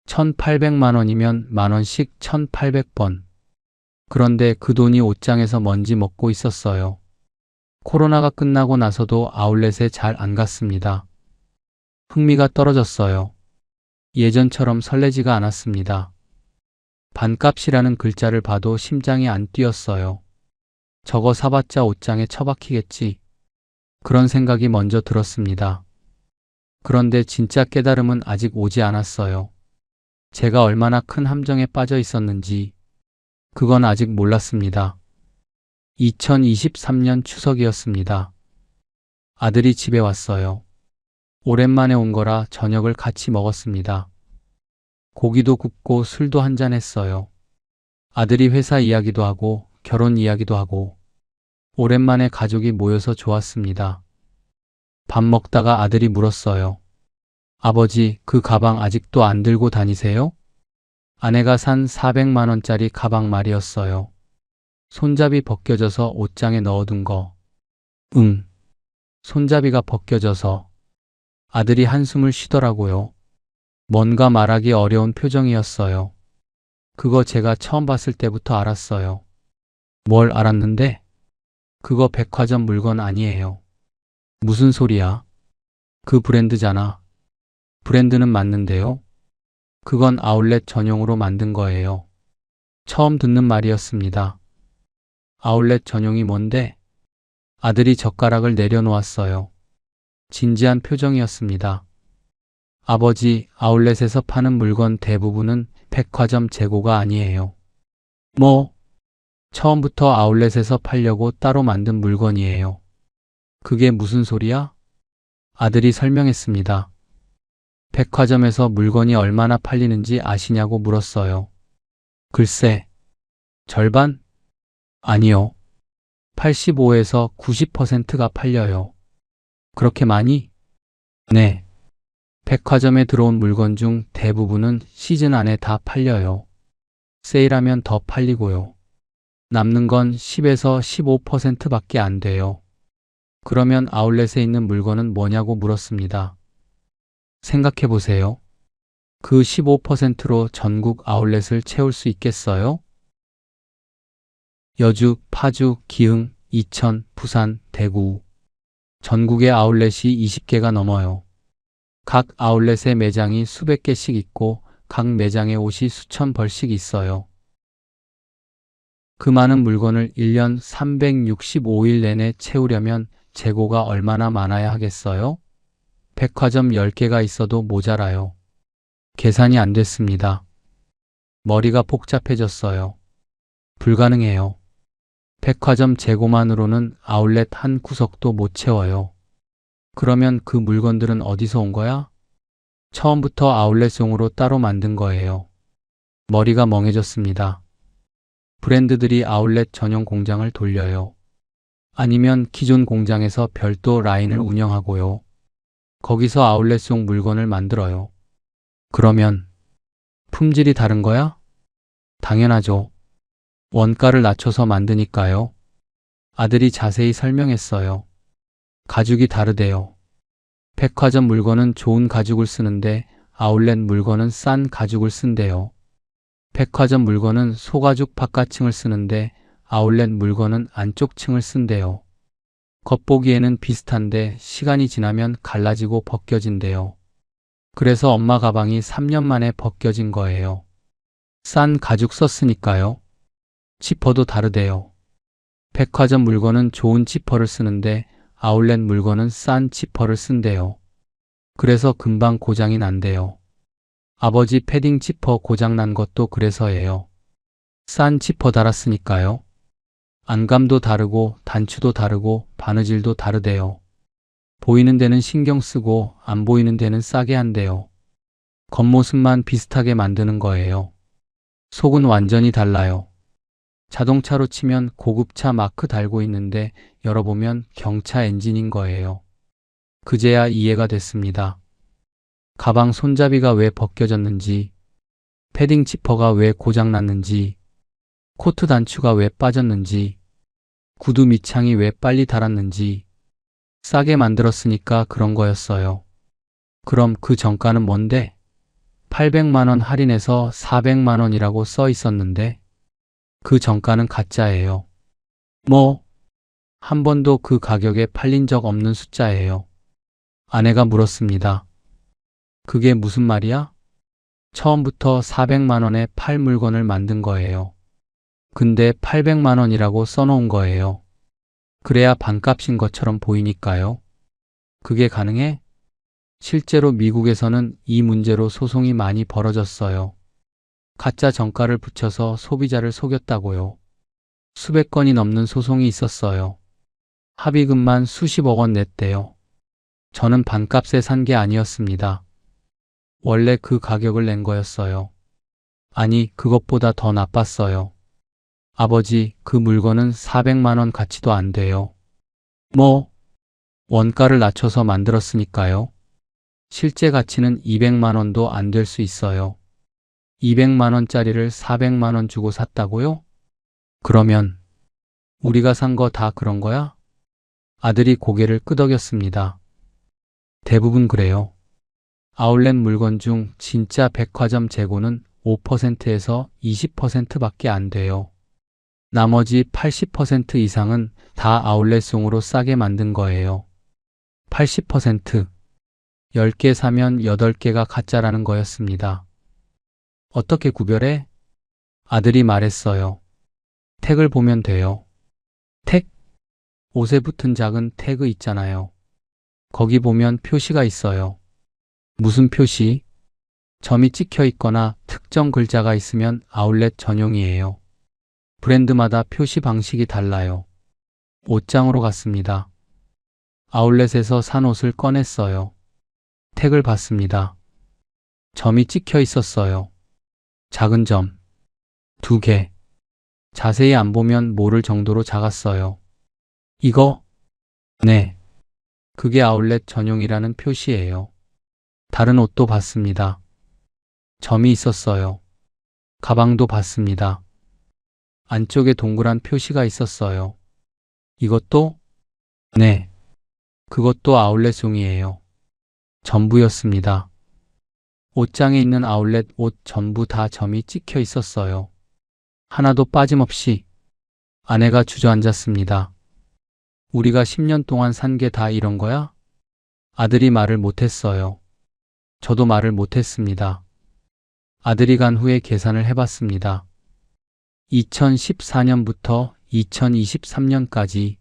1,800만 원이면 만 원씩 1,800번. 그런데 그 돈이 옷장에서 먼지 먹고 있었어요. 코로나가 끝나고 나서도 아울렛에 잘 안 갔습니다. 흥미가 떨어졌어요. 예전처럼 설레지가 않았습니다. 반값이라는 글자를 봐도 심장이 안 뛰었어요. 저거 사봤자 옷장에 처박히겠지. 그런 생각이 먼저 들었습니다. 그런데 진짜 깨달음은 아직 오지 않았어요. 제가 얼마나 큰 함정에 빠져 있었는지 그건 아직 몰랐습니다. 2023년 추석이었습니다. 아들이 집에 왔어요. 오랜만에 온 거라 저녁을 같이 먹었습니다. 고기도 굽고 술도 한잔 했어요. 아들이 회사 이야기도 하고 결혼 이야기도 하고 오랜만에 가족이 모여서 좋았습니다. 밥 먹다가 아들이 물었어요. 아버지, 그 가방 아직도 안 들고 다니세요? 아내가 산 400만 원짜리 가방 말이었어요. 손잡이 벗겨져서 옷장에 넣어둔 거. 응. 손잡이가 벗겨져서. 아들이 한숨을 쉬더라고요. 뭔가 말하기 어려운 표정이었어요. 그거 제가 처음 봤을 때부터 알았어요. 뭘 알았는데? 그거 백화점 물건 아니에요. 무슨 소리야? 그 브랜드잖아. 브랜드는 맞는데요? 그건 아울렛 전용으로 만든 거예요. 처음 듣는 말이었습니다. 아울렛 전용이 뭔데? 아들이 젓가락을 내려놓았어요. 진지한 표정이었습니다. 아버지, 아울렛에서 파는 물건 대부분은 백화점 재고가 아니에요. 뭐? 처음부터 아울렛에서 팔려고 따로 만든 물건이에요. 그게 무슨 소리야? 아들이 설명했습니다. 백화점에서 물건이 얼마나 팔리는지 아시냐고 물었어요. 글쎄, 절반? 아니요. 85에서 90%가 팔려요. 그렇게 많이? 네. 백화점에 들어온 물건 중 대부분은 시즌 안에 다 팔려요. 세일하면 더 팔리고요. 남는 건 10에서 15%밖에 안 돼요. 그러면 아울렛에 있는 물건은 뭐냐고 물었습니다. 생각해 보세요. 그 15%로 전국 아울렛을 채울 수 있겠어요? 여주, 파주, 기흥, 이천, 부산, 대구. 전국의 아울렛이 20개가 넘어요. 각 아울렛의 매장이 수백 개씩 있고 각 매장에 옷이 수천 벌씩 있어요. 그 많은 물건을 1년 365일 내내 채우려면 재고가 얼마나 많아야 하겠어요? 백화점 10개가 있어도 모자라요. 계산이 안 됐습니다. 머리가 복잡해졌어요. 불가능해요. 백화점 재고만으로는 아울렛 한 구석도 못 채워요. 그러면 그 물건들은 어디서 온 거야? 처음부터 아울렛용으로 따로 만든 거예요. 머리가 멍해졌습니다. 브랜드들이 아울렛 전용 공장을 돌려요. 아니면 기존 공장에서 별도 라인을 운영하고요. 거기서 아울렛용 물건을 만들어요. 그러면 품질이 다른 거야? 당연하죠. 원가를 낮춰서 만드니까요. 아들이 자세히 설명했어요. 가죽이 다르대요. 백화점 물건은 좋은 가죽을 쓰는데 아울렛 물건은 싼 가죽을 쓴대요. 백화점 물건은 소가죽 바깥층을 쓰는데 아울렛 물건은 안쪽 층을 쓴대요. 겉보기에는 비슷한데 시간이 지나면 갈라지고 벗겨진대요. 그래서 엄마 가방이 3년 만에 벗겨진 거예요. 싼 가죽 썼으니까요. 지퍼도 다르대요. 백화점 물건은 좋은 지퍼를 쓰는데 아울렛 물건은 싼 지퍼를 쓴대요. 그래서 금방 고장이 난대요. 아버지 패딩 지퍼 고장 난 것도 그래서예요. 싼 지퍼 달았으니까요. 안감도 다르고 단추도 다르고 바느질도 다르대요. 보이는 데는 신경 쓰고 안 보이는 데는 싸게 한대요. 겉모습만 비슷하게 만드는 거예요. 속은 완전히 달라요. 자동차로 치면 고급차 마크 달고 있는데 열어보면 경차 엔진인 거예요. 그제야 이해가 됐습니다. 가방 손잡이가 왜 벗겨졌는지, 패딩 지퍼가 왜 고장났는지, 코트 단추가 왜 빠졌는지, 구두 밑창이 왜 빨리 닳았는지, 싸게 만들었으니까 그런 거였어요. 그럼 그 정가는 뭔데? 800만 원 할인해서 400만 원이라고 써 있었는데 그 정가는 가짜예요. 뭐? 한 번도 그 가격에 팔린 적 없는 숫자예요. 아내가 물었습니다. 그게 무슨 말이야? 처음부터 400만 원에 팔 물건을 만든 거예요. 근데 800만 원이라고 써놓은 거예요. 그래야 반값인 것처럼 보이니까요. 그게 가능해? 실제로 미국에서는 이 문제로 소송이 많이 벌어졌어요. 가짜 정가를 붙여서 소비자를 속였다고요. 수백 건이 넘는 소송이 있었어요. 합의금만 수십억 원 냈대요. 저는 반값에 산 게 아니었습니다. 원래 그 가격을 낸 거였어요. 아니, 그것보다 더 나빴어요. 아버지, 그 물건은 400만 원 가치도 안 돼요. 뭐? 원가를 낮춰서 만들었으니까요. 실제 가치는 200만 원도 안 될 수 있어요. 200만 원짜리를 400만 원 주고 샀다고요? 그러면 우리가 산 거 다 그런 거야? 아들이 고개를 끄덕였습니다. 대부분 그래요. 아울렛 물건 중 진짜 백화점 재고는 5%에서 20%밖에 안 돼요. 나머지 80% 이상은 다 아울렛용으로 싸게 만든 거예요. 80%. 10개 사면 8개가 가짜라는 거였습니다. 어떻게 구별해? 아들이 말했어요. 택을 보면 돼요. 택? 옷에 붙은 작은 태그 있잖아요. 거기 보면 표시가 있어요. 무슨 표시? 점이 찍혀 있거나 특정 글자가 있으면 아울렛 전용이에요. 브랜드마다 표시 방식이 달라요. 옷장으로 갔습니다. 아울렛에서 산 옷을 꺼냈어요. 택을 받습니다. 점이 찍혀 있었어요. 작은 점. 2개. 자세히 안 보면 모를 정도로 작았어요. 이거? 네. 그게 아울렛 전용이라는 표시예요. 다른 옷도 봤습니다. 점이 있었어요. 가방도 봤습니다. 안쪽에 동그란 표시가 있었어요. 이것도? 네. 그것도 아울렛송이에요. 전부였습니다. 옷장에 있는 아울렛 옷 전부 다 점이 찍혀 있었어요. 하나도 빠짐없이. 아내가 주저앉았습니다. 우리가 10년 동안 산 게 다 이런 거야? 아들이 말을 못했어요. 저도 말을 못했습니다. 아들이 간 후에 계산을 해봤습니다. 2014년부터 2023년까지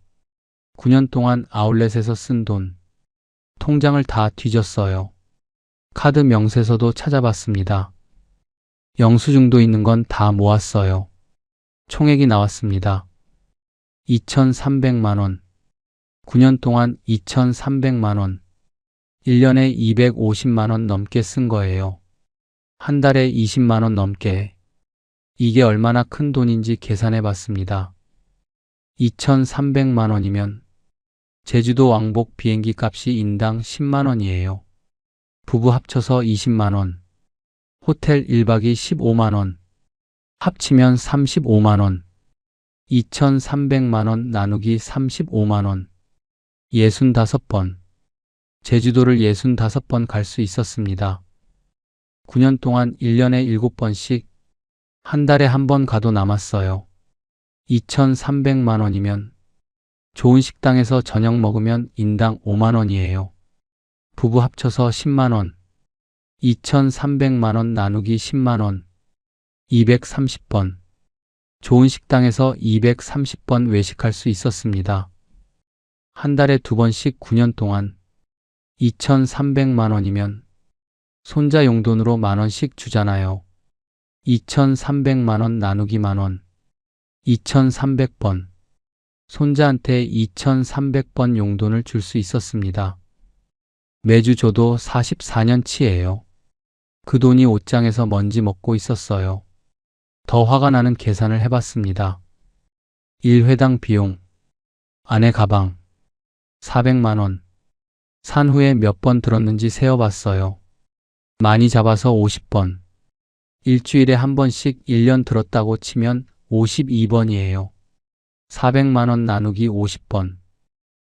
9년 동안 아울렛에서 쓴 돈, 통장을 다 뒤졌어요. 카드 명세서도 찾아봤습니다. 영수증도 있는 건 다 모았어요. 총액이 나왔습니다. 2,300만 원. 9년 동안 2,300만 원. 1년에 250만 원 넘게 쓴 거예요. 한 달에 20만 원 넘게. 이게 얼마나 큰 돈인지 계산해 봤습니다. 2,300만 원이면 제주도 왕복 비행기 값이 인당 10만 원이에요. 부부 합쳐서 20만 원. 호텔 1박이 15만 원. 합치면 35만 원. 2,300만 원 나누기 35만 원. 65번. 제주도를 65번 갈 수 있었습니다. 9년 동안 1년에 7번씩 한 달에 한 번 가도 남았어요. 2,300만 원이면 좋은 식당에서 저녁 먹으면 인당 5만 원이에요. 부부 합쳐서 10만 원. 2,300만 원 나누기 10만 원. 230번. 좋은 식당에서 230번 외식할 수 있었습니다. 한 달에 2번씩 9년 동안 2,300만 원이면 손자 용돈으로 만 원씩 주잖아요. 2,300만 원 나누기 만 원. 2,300번. 손자한테 2,300번 용돈을 줄 수 있었습니다. 매주 줘도 44년치예요. 그 돈이 옷장에서 먼지 먹고 있었어요. 더 화가 나는 계산을 해봤습니다. 1회당 비용. 아내 가방. 400만 원. 산 후에 몇 번 들었는지 세어봤어요. 많이 잡아서 50번. 일주일에 한 번씩 1년 들었다고 치면 52번이에요. 400만 원 나누기 50번.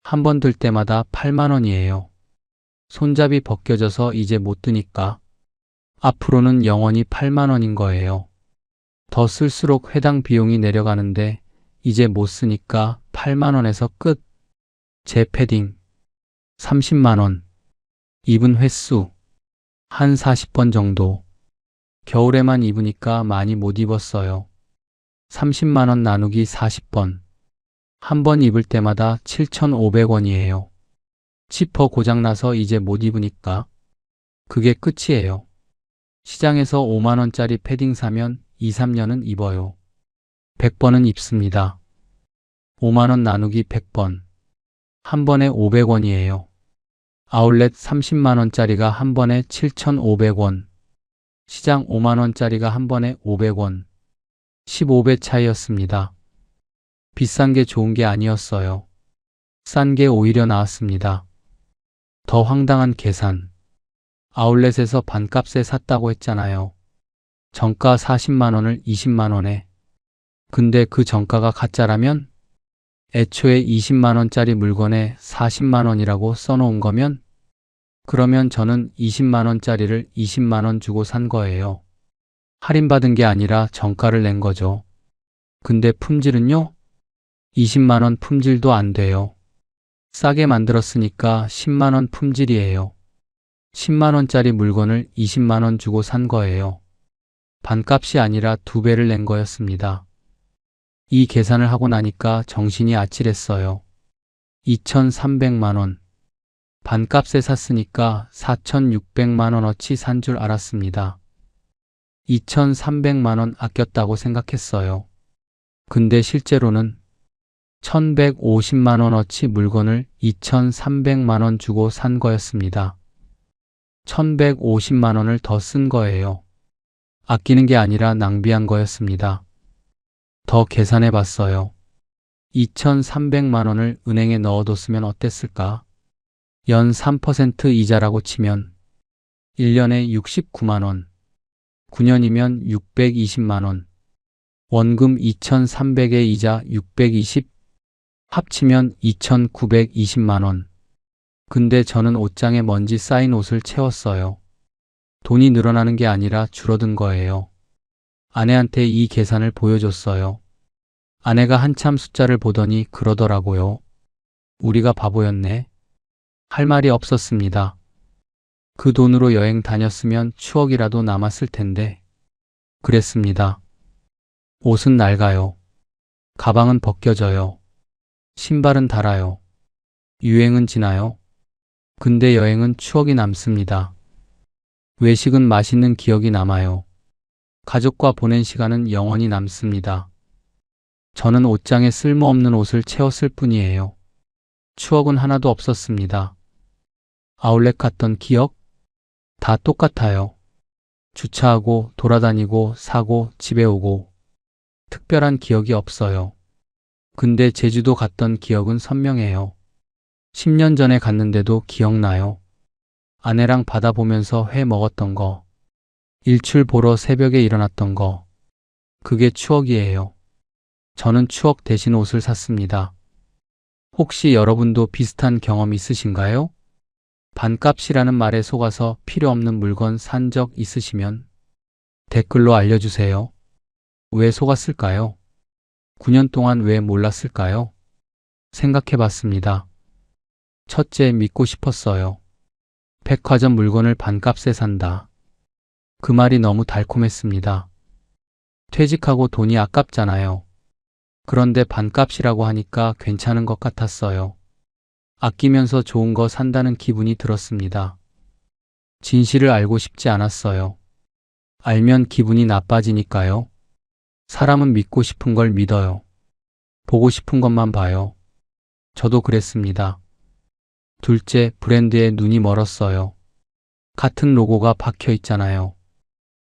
한 번 들 때마다 8만 원이에요. 손잡이 벗겨져서 이제 못 드니까 앞으로는 영원히 8만 원인 거예요. 더 쓸수록 회당 비용이 내려가는데 이제 못 쓰니까 8만 원에서 끝. 제 패딩 30만 원. 입은 횟수 한 40번 정도. 겨울에만 입으니까 많이 못 입었어요. 30만 원 나누기 40번. 한 번 입을 때마다 7,500원이에요. 지퍼 고장나서 이제 못 입으니까 그게 끝이에요. 시장에서 5만 원짜리 패딩 사면 2, 3년은 입어요. 100번은 입습니다. 5만 원 나누기 100번. 한 번에 500원이에요. 아울렛 30만 원짜리가 한 번에 7,500원. 시장 5만 원짜리가 한 번에 500원. 15배 차이였습니다. 비싼 게 좋은 게 아니었어요. 싼 게 오히려 나았습니다. 더 황당한 계산. 아울렛에서 반값에 샀다고 했잖아요. 정가 40만 원을 20만 원에. 근데 그 정가가 가짜라면? 애초에 20만 원짜리 물건에 40만 원이라고 써놓은 거면? 그러면 저는 20만 원짜리를 20만 원 주고 산 거예요. 할인받은 게 아니라 정가를 낸 거죠. 근데 품질은요? 20만 원 품질도 안 돼요. 싸게 만들었으니까 10만 원 품질이에요. 10만 원짜리 물건을 20만 원 주고 산 거예요. 반값이 아니라 2배를 낸 거였습니다. 이 계산을 하고 나니까 정신이 아찔했어요. 2,300만 원. 반값에 샀으니까 4,600만 원어치 산 줄 알았습니다. 2,300만 원 아꼈다고 생각했어요. 근데 실제로는 1150만 원어치 물건을 2300만 원 주고 산 거였습니다. 1150만 원을 더 쓴 거예요. 아끼는 게 아니라 낭비한 거였습니다. 더 계산해 봤어요. 2300만 원을 은행에 넣어뒀으면 어땠을까? 연 3% 이자라고 치면 1년에 69만 원, 9년이면 620만 원, 원금 2300에 이자 620, 합치면 2920만 원. 근데 저는 옷장에 먼지 쌓인 옷을 채웠어요. 돈이 늘어나는 게 아니라 줄어든 거예요. 아내한테 이 계산을 보여줬어요. 아내가 한참 숫자를 보더니 그러더라고요. 우리가 바보였네. 할 말이 없었습니다. 그 돈으로 여행 다녔으면 추억이라도 남았을 텐데. 그랬습니다. 옷은 낡아요. 가방은 벗겨져요. 신발은 닳아요. 유행은 지나요. 근데 여행은 추억이 남습니다. 외식은 맛있는 기억이 남아요. 가족과 보낸 시간은 영원히 남습니다. 저는 옷장에 쓸모없는 옷을 채웠을 뿐이에요. 추억은 하나도 없었습니다. 아울렛 갔던 기억? 다 똑같아요. 주차하고 돌아다니고 사고 집에 오고 특별한 기억이 없어요. 근데 제주도 갔던 기억은 선명해요. 10년 전에 갔는데도 기억나요. 아내랑 바다 보면서 회 먹었던 거, 일출 보러 새벽에 일어났던 거, 그게 추억이에요. 저는 추억 대신 옷을 샀습니다. 혹시 여러분도 비슷한 경험 있으신가요? 반값이라는 말에 속아서 필요 없는 물건 산 적 있으시면 댓글로 알려주세요. 왜 속았을까요? 9년 동안 왜 몰랐을까요? 생각해 봤습니다. 첫째, 믿고 싶었어요. 백화점 물건을 반값에 산다. 그 말이 너무 달콤했습니다. 퇴직하고 돈이 아깝잖아요. 그런데 반값이라고 하니까 괜찮은 것 같았어요. 아끼면서 좋은 거 산다는 기분이 들었습니다. 진실을 알고 싶지 않았어요. 알면 기분이 나빠지니까요. 사람은 믿고 싶은 걸 믿어요. 보고 싶은 것만 봐요. 저도 그랬습니다. 둘째, 브랜드에 눈이 멀었어요. 같은 로고가 박혀 있잖아요.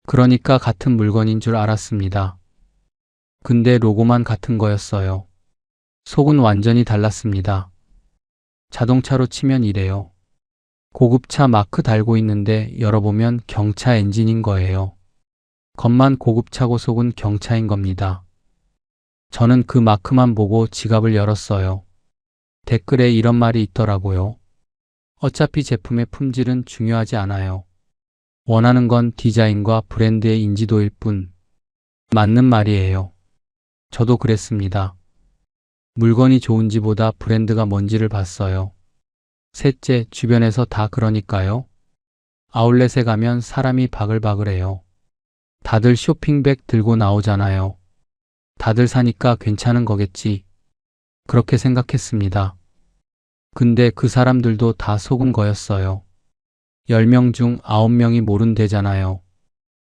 그러니까 같은 물건인 줄 알았습니다. 근데 로고만 같은 거였어요. 속은 완전히 달랐습니다. 자동차로 치면 이래요. 고급차 마크 달고 있는데 열어보면 경차 엔진인 거예요. 겉만 고급차고 속은 경차인 겁니다. 저는 그 마크만 보고 지갑을 열었어요. 댓글에 이런 말이 있더라고요. 어차피 제품의 품질은 중요하지 않아요. 원하는 건 디자인과 브랜드의 인지도일 뿐. 맞는 말이에요. 저도 그랬습니다. 물건이 좋은지보다 브랜드가 뭔지를 봤어요. 셋째, 주변에서 다 그러니까요. 아울렛에 가면 사람이 바글바글해요. 다들 쇼핑백 들고 나오잖아요. 다들 사니까 괜찮은 거겠지. 그렇게 생각했습니다. 근데 그 사람들도 다 속은 거였어요. 10명 중 9명이 모른대잖아요.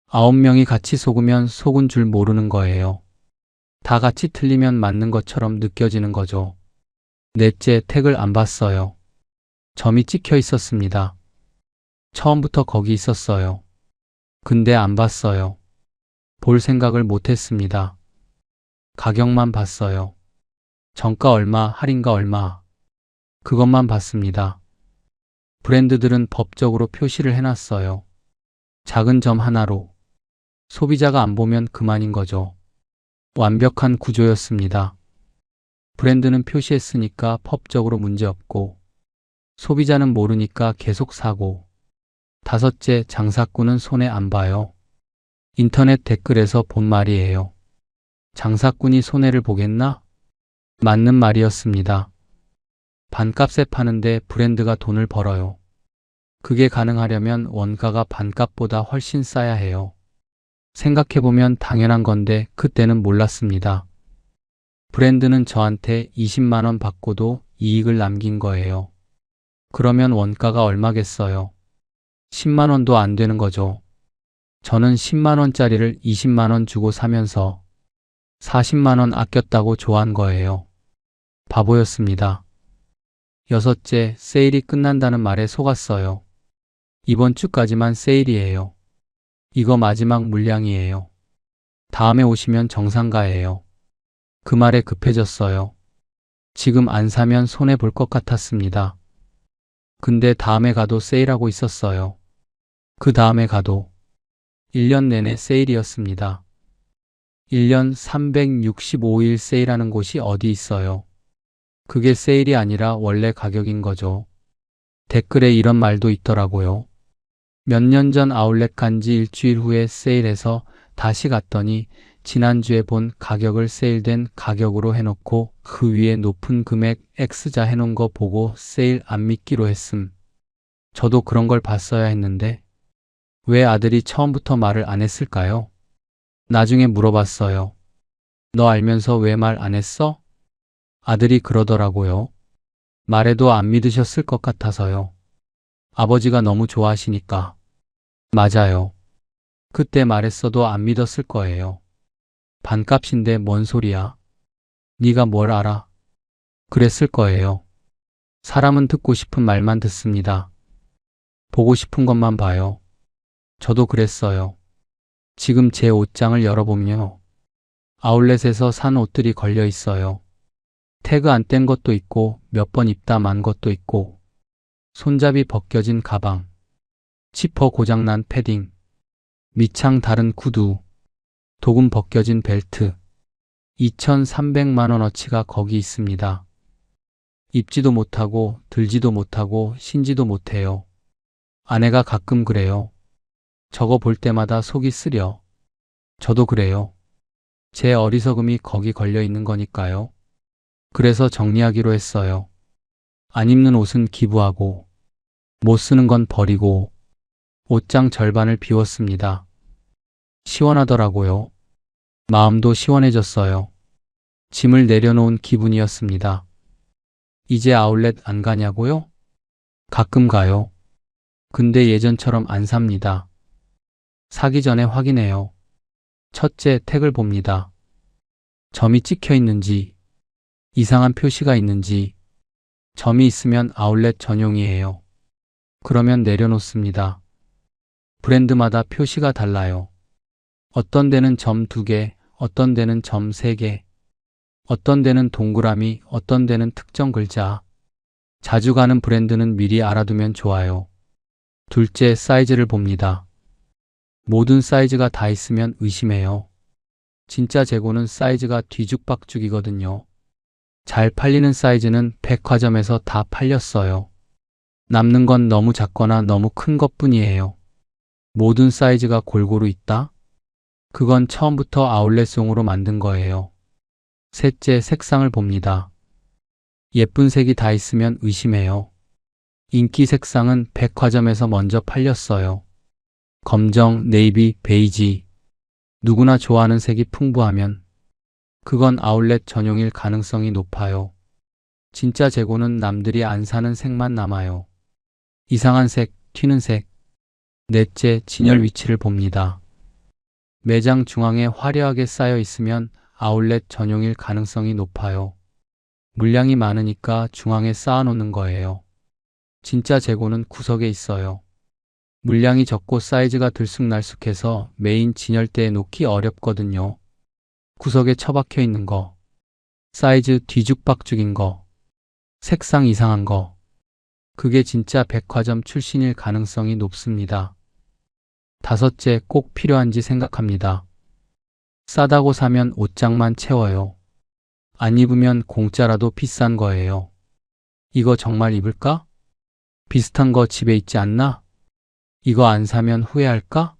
9명이 같이 속으면 속은 줄 모르는 거예요. 다 같이 틀리면 맞는 것처럼 느껴지는 거죠. 넷째, 택을 안 봤어요. 점이 찍혀 있었습니다. 처음부터 거기 있었어요. 근데 안 봤어요. 볼 생각을 못 했습니다. 가격만 봤어요. 정가 얼마, 할인가 얼마. 그것만 봤습니다. 브랜드들은 법적으로 표시를 해놨어요. 작은 점 하나로. 소비자가 안 보면 그만인 거죠. 완벽한 구조였습니다. 브랜드는 표시했으니까 법적으로 문제없고, 소비자는 모르니까 계속 사고. 다섯째, 장사꾼은 손해 안 봐요. 인터넷 댓글에서 본 말이에요. 장사꾼이 손해를 보겠나? 맞는 말이었습니다. 반값에 파는데 브랜드가 돈을 벌어요. 그게 가능하려면 원가가 반값보다 훨씬 싸야 해요. 생각해보면 당연한 건데 그때는 몰랐습니다. 브랜드는 저한테 20만 원 받고도 이익을 남긴 거예요. 그러면 원가가 얼마겠어요? 10만 원도 안 되는 거죠. 저는 10만 원짜리를 20만 원 주고 사면서 40만 원 아꼈다고 좋아한 거예요. 바보였습니다. 여섯째, 세일이 끝난다는 말에 속았어요. 이번 주까지만 세일이에요. 이거 마지막 물량이에요. 다음에 오시면 정상가예요. 그 말에 급해졌어요. 지금 안 사면 손해 볼 것 같았습니다. 근데 다음에 가도 세일하고 있었어요. 그 다음에 가도 1년 내내 세일이었습니다. 1년 365일 세일하는 곳이 어디 있어요? 그게 세일이 아니라 원래 가격인 거죠. 댓글에 이런 말도 있더라고요. 몇 년 전 아울렛 간지 일주일 후에 세일해서 다시 갔더니 지난주에 본 가격을 세일된 가격으로 해놓고 그 위에 높은 금액 X자 해놓은 거 보고 세일 안 믿기로 했음. 저도 그런 걸 봤어야 했는데 왜 아들이 처음부터 말을 안 했을까요? 나중에 물어봤어요. 너 알면서 왜 말 안 했어? 아들이 그러더라고요. 말해도 안 믿으셨을 것 같아서요. 아버지가 너무 좋아하시니까. 맞아요. 그때 말했어도 안 믿었을 거예요. 반값인데 뭔 소리야? 네가 뭘 알아? 그랬을 거예요. 사람은 듣고 싶은 말만 듣습니다. 보고 싶은 것만 봐요. 저도 그랬어요. 지금 제 옷장을 열어보면요. 아울렛에서 산 옷들이 걸려 있어요. 태그 안 뗀 것도 있고 몇 번 입다 만 것도 있고 손잡이 벗겨진 가방, 지퍼 고장난 패딩, 밑창 다른 구두, 도금 벗겨진 벨트, 2,300만 원어치가 거기 있습니다. 입지도 못하고 들지도 못하고 신지도 못해요. 아내가 가끔 그래요. 저거 볼 때마다 속이 쓰려. 저도 그래요. 제 어리석음이 거기 걸려 있는 거니까요. 그래서 정리하기로 했어요. 안 입는 옷은 기부하고, 못 쓰는 건 버리고, 옷장 절반을 비웠습니다. 시원하더라고요. 마음도 시원해졌어요. 짐을 내려놓은 기분이었습니다. 이제 아울렛 안 가냐고요? 가끔 가요. 근데 예전처럼 안 삽니다. 사기 전에 확인해요. 첫째, 택을 봅니다. 점이 찍혀 있는지, 이상한 표시가 있는지, 점이 있으면 아울렛 전용이에요. 그러면 내려놓습니다. 브랜드마다 표시가 달라요. 어떤 데는 점 2개, 어떤 데는 점 3개, 어떤 데는 동그라미, 어떤 데는 특정 글자. 자주 가는 브랜드는 미리 알아두면 좋아요. 둘째, 사이즈를 봅니다. 모든 사이즈가 다 있으면 의심해요. 진짜 재고는 사이즈가 뒤죽박죽이거든요. 잘 팔리는 사이즈는 백화점에서 다 팔렸어요. 남는 건 너무 작거나 너무 큰 것뿐이에요. 모든 사이즈가 골고루 있다? 그건 처음부터 아울렛용으로 만든 거예요. 셋째, 색상을 봅니다. 예쁜 색이 다 있으면 의심해요. 인기 색상은 백화점에서 먼저 팔렸어요. 검정, 네이비, 베이지. 누구나 좋아하는 색이 풍부하면 그건 아울렛 전용일 가능성이 높아요. 진짜 재고는 남들이 안 사는 색만 남아요. 이상한 색, 튀는 색. 넷째, 진열 위치를 봅니다. 매장 중앙에 화려하게 쌓여 있으면 아울렛 전용일 가능성이 높아요. 물량이 많으니까 중앙에 쌓아놓는 거예요. 진짜 재고는 구석에 있어요. 물량이 적고 사이즈가 들쑥날쑥해서 메인 진열대에 놓기 어렵거든요. 구석에 처박혀 있는 거, 사이즈 뒤죽박죽인 거, 색상 이상한 거. 그게 진짜 백화점 출신일 가능성이 높습니다. 다섯째, 꼭 필요한지 생각합니다. 싸다고 사면 옷장만 채워요. 안 입으면 공짜라도 비싼 거예요. 이거 정말 입을까? 비슷한 거 집에 있지 않나? 이거 안 사면 후회할까?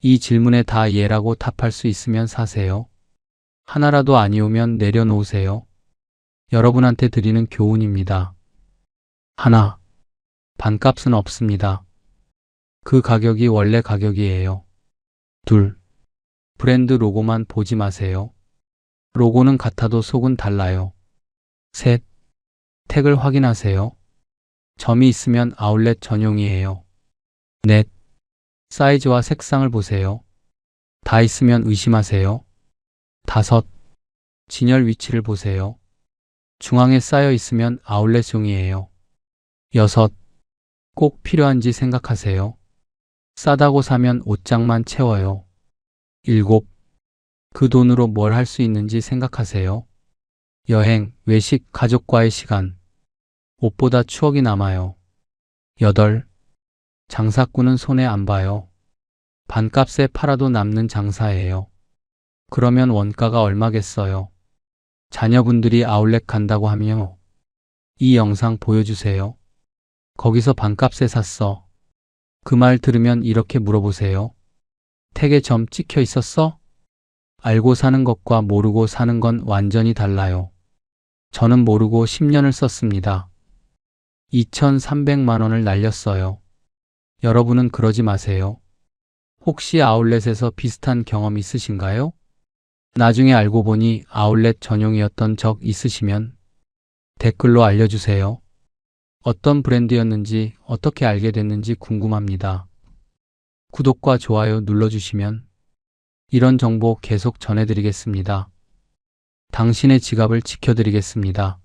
이 질문에 다 예라고 답할 수 있으면 사세요. 하나라도 아니오면 내려놓으세요. 여러분한테 드리는 교훈입니다. 하나, 반값은 없습니다. 그 가격이 원래 가격이에요. 둘, 브랜드 로고만 보지 마세요. 로고는 같아도 속은 달라요. 셋, 택을 확인하세요. 점이 있으면 아울렛 전용이에요. 넷, 사이즈와 색상을 보세요. 다 있으면 의심하세요. 다섯, 진열 위치를 보세요. 중앙에 쌓여 있으면 아울렛용이에요. 6. 꼭 필요한지 생각하세요. 싸다고 사면 옷장만 채워요. 7. 그 돈으로 뭘 할 수 있는지 생각하세요. 여행, 외식, 가족과의 시간. 옷보다 추억이 남아요. 8. 장사꾼은 손해 안 봐요. 반값에 팔아도 남는 장사예요. 그러면 원가가 얼마겠어요? 자녀분들이 아울렛 간다고 하며 이 영상 보여주세요. 거기서 반값에 샀어. 그 말 들으면 이렇게 물어보세요. 택에 점 찍혀 있었어? 알고 사는 것과 모르고 사는 건 완전히 달라요. 저는 모르고 10년을 썼습니다. 2,300만 원을 날렸어요. 여러분은 그러지 마세요. 혹시 아울렛에서 비슷한 경험 있으신가요? 나중에 알고 보니 아울렛 전용이었던 적 있으시면 댓글로 알려주세요. 어떤 브랜드였는지 어떻게 알게 됐는지 궁금합니다. 구독과 좋아요 눌러주시면 이런 정보 계속 전해드리겠습니다. 당신의 지갑을 지켜드리겠습니다.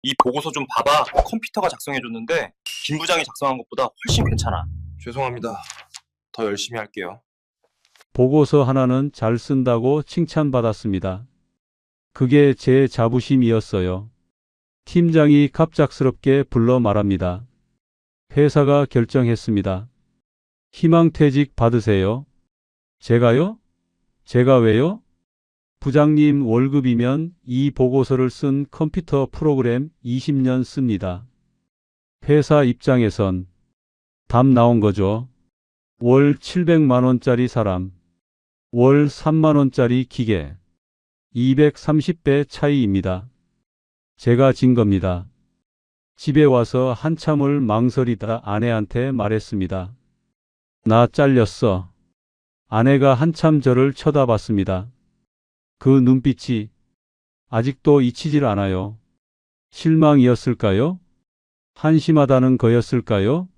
이 보고서 좀 봐봐. 컴퓨터가 작성해줬는데 김 부장이 작성한 것보다 훨씬 괜찮아. 죄송합니다. 더 열심히 할게요. 보고서 하나는 잘 쓴다고 칭찬받았습니다. 그게 제 자부심이었어요. 팀장이 갑작스럽게 불러 말합니다. 회사가 결정했습니다. 희망퇴직 받으세요. 제가요? 제가 왜요? 부장님 월급이면 이 보고서를 쓴 컴퓨터 프로그램 20년 씁니다. 회사 입장에선 답 나온 거죠. 월 700만 원짜리 사람, 월 3만 원짜리 기계, 230배 차이입니다. 제가 진 겁니다. 집에 와서 한참을 망설이다 아내한테 말했습니다. 나 잘렸어. 아내가 한참 저를 쳐다봤습니다. 그 눈빛이 아직도 잊히질 않아요. 실망이었을까요? 한심하다는 거였을까요?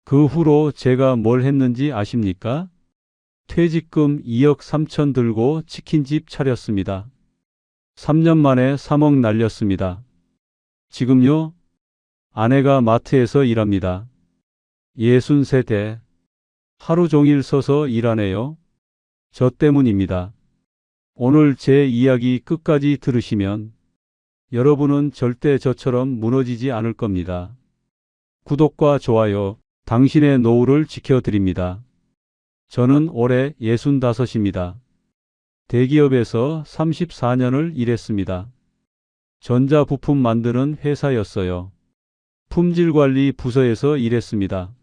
그 후로 제가 뭘 했는지 아십니까? 퇴직금 2억 3천 들고 치킨집 차렸습니다. 3년 만에 3억 날렸습니다. 지금요? 아내가 마트에서 일합니다. 63대. 하루 종일 서서 일하네요. 저 때문입니다. 오늘 제 이야기 끝까지 들으시면 여러분은 절대 저처럼 무너지지 않을 겁니다. 구독과 좋아요, 당신의 노후를 지켜드립니다. 저는 올해 65입니다. 대기업에서 34년을 일했습니다. 전자부품 만드는 회사였어요. 품질관리 부서에서 일했습니다.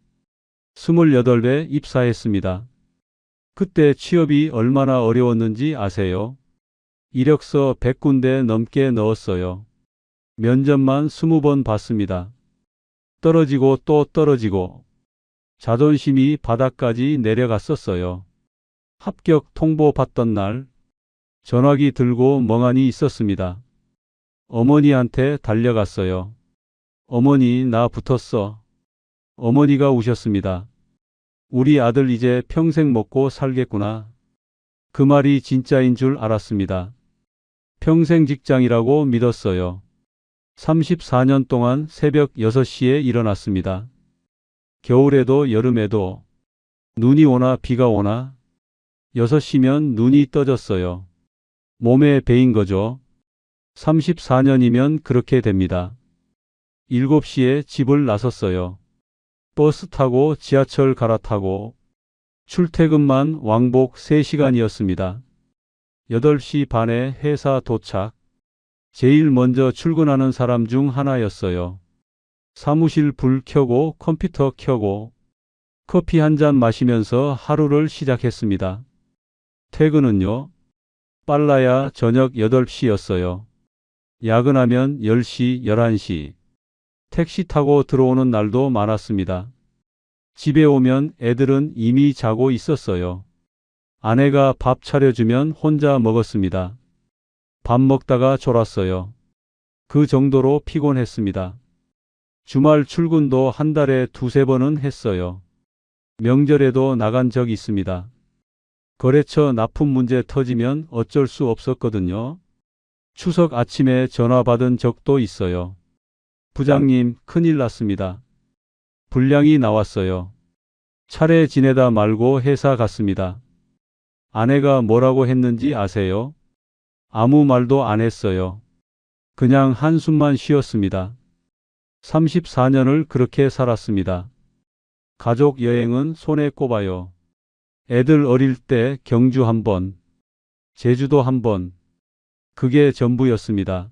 28에 입사했습니다. 그때 취업이 얼마나 어려웠는지 아세요? 이력서 100군데 넘게 넣었어요. 면접만 20번 봤습니다. 떨어지고 또 떨어지고 자존심이 바닥까지 내려갔었어요. 합격 통보 받던 날 전화기 들고 멍하니 있었습니다. 어머니한테 달려갔어요. 어머니, 나 붙었어. 어머니가 우셨습니다. 우리 아들 이제 평생 먹고 살겠구나. 그 말이 진짜인 줄 알았습니다. 평생 직장이라고 믿었어요. 34년 동안 새벽 6시에 일어났습니다. 겨울에도 여름에도 눈이 오나 비가 오나 6시면 눈이 떠졌어요. 몸에 배인 거죠. 34년이면 그렇게 됩니다. 7시에 집을 나섰어요. 버스 타고 지하철 갈아타고 출퇴근만 왕복 3시간이었습니다. 8시 반에 회사 도착. 제일 먼저 출근하는 사람 중 하나였어요. 사무실 불 켜고 컴퓨터 켜고 커피 한 잔 마시면서 하루를 시작했습니다. 퇴근은요? 빨라야 저녁 8시였어요. 야근하면 10시, 11시. 택시 타고 들어오는 날도 많았습니다. 집에 오면 애들은 이미 자고 있었어요. 아내가 밥 차려주면 혼자 먹었습니다. 밥 먹다가 졸았어요. 그 정도로 피곤했습니다. 주말 출근도 한 달에 2~3번은 했어요. 명절에도 나간 적 있습니다. 거래처 납품 문제 터지면 어쩔 수 없었거든요. 추석 아침에 전화 받은 적도 있어요. 부장님, 큰일 났습니다. 불량이 나왔어요. 차례 지내다 말고 회사 갔습니다. 아내가 뭐라고 했는지 아세요? 아무 말도 안 했어요. 그냥 한숨만 쉬었습니다. 34년을 그렇게 살았습니다. 가족 여행은 손에 꼽아요. 애들 어릴 때 경주 한 번, 제주도 한 번, 그게 전부였습니다.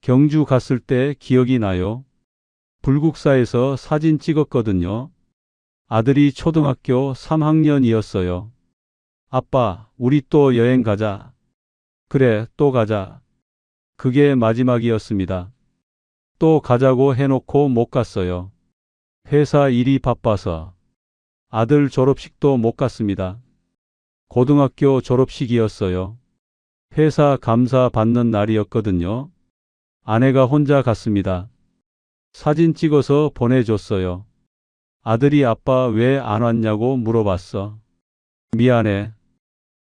경주 갔을 때 기억이 나요. 불국사에서 사진 찍었거든요. 아들이 초등학교 3학년이었어요. 아빠, 우리 또 여행 가자. 그래, 또 가자. 그게 마지막이었습니다. 또 가자고 해놓고 못 갔어요. 회사 일이 바빠서. 아들 졸업식도 못 갔습니다. 고등학교 졸업식이었어요. 회사 감사 받는 날이었거든요. 아내가 혼자 갔습니다. 사진 찍어서 보내줬어요. 아들이 아빠 왜 안 왔냐고 물어봤어. 미안해.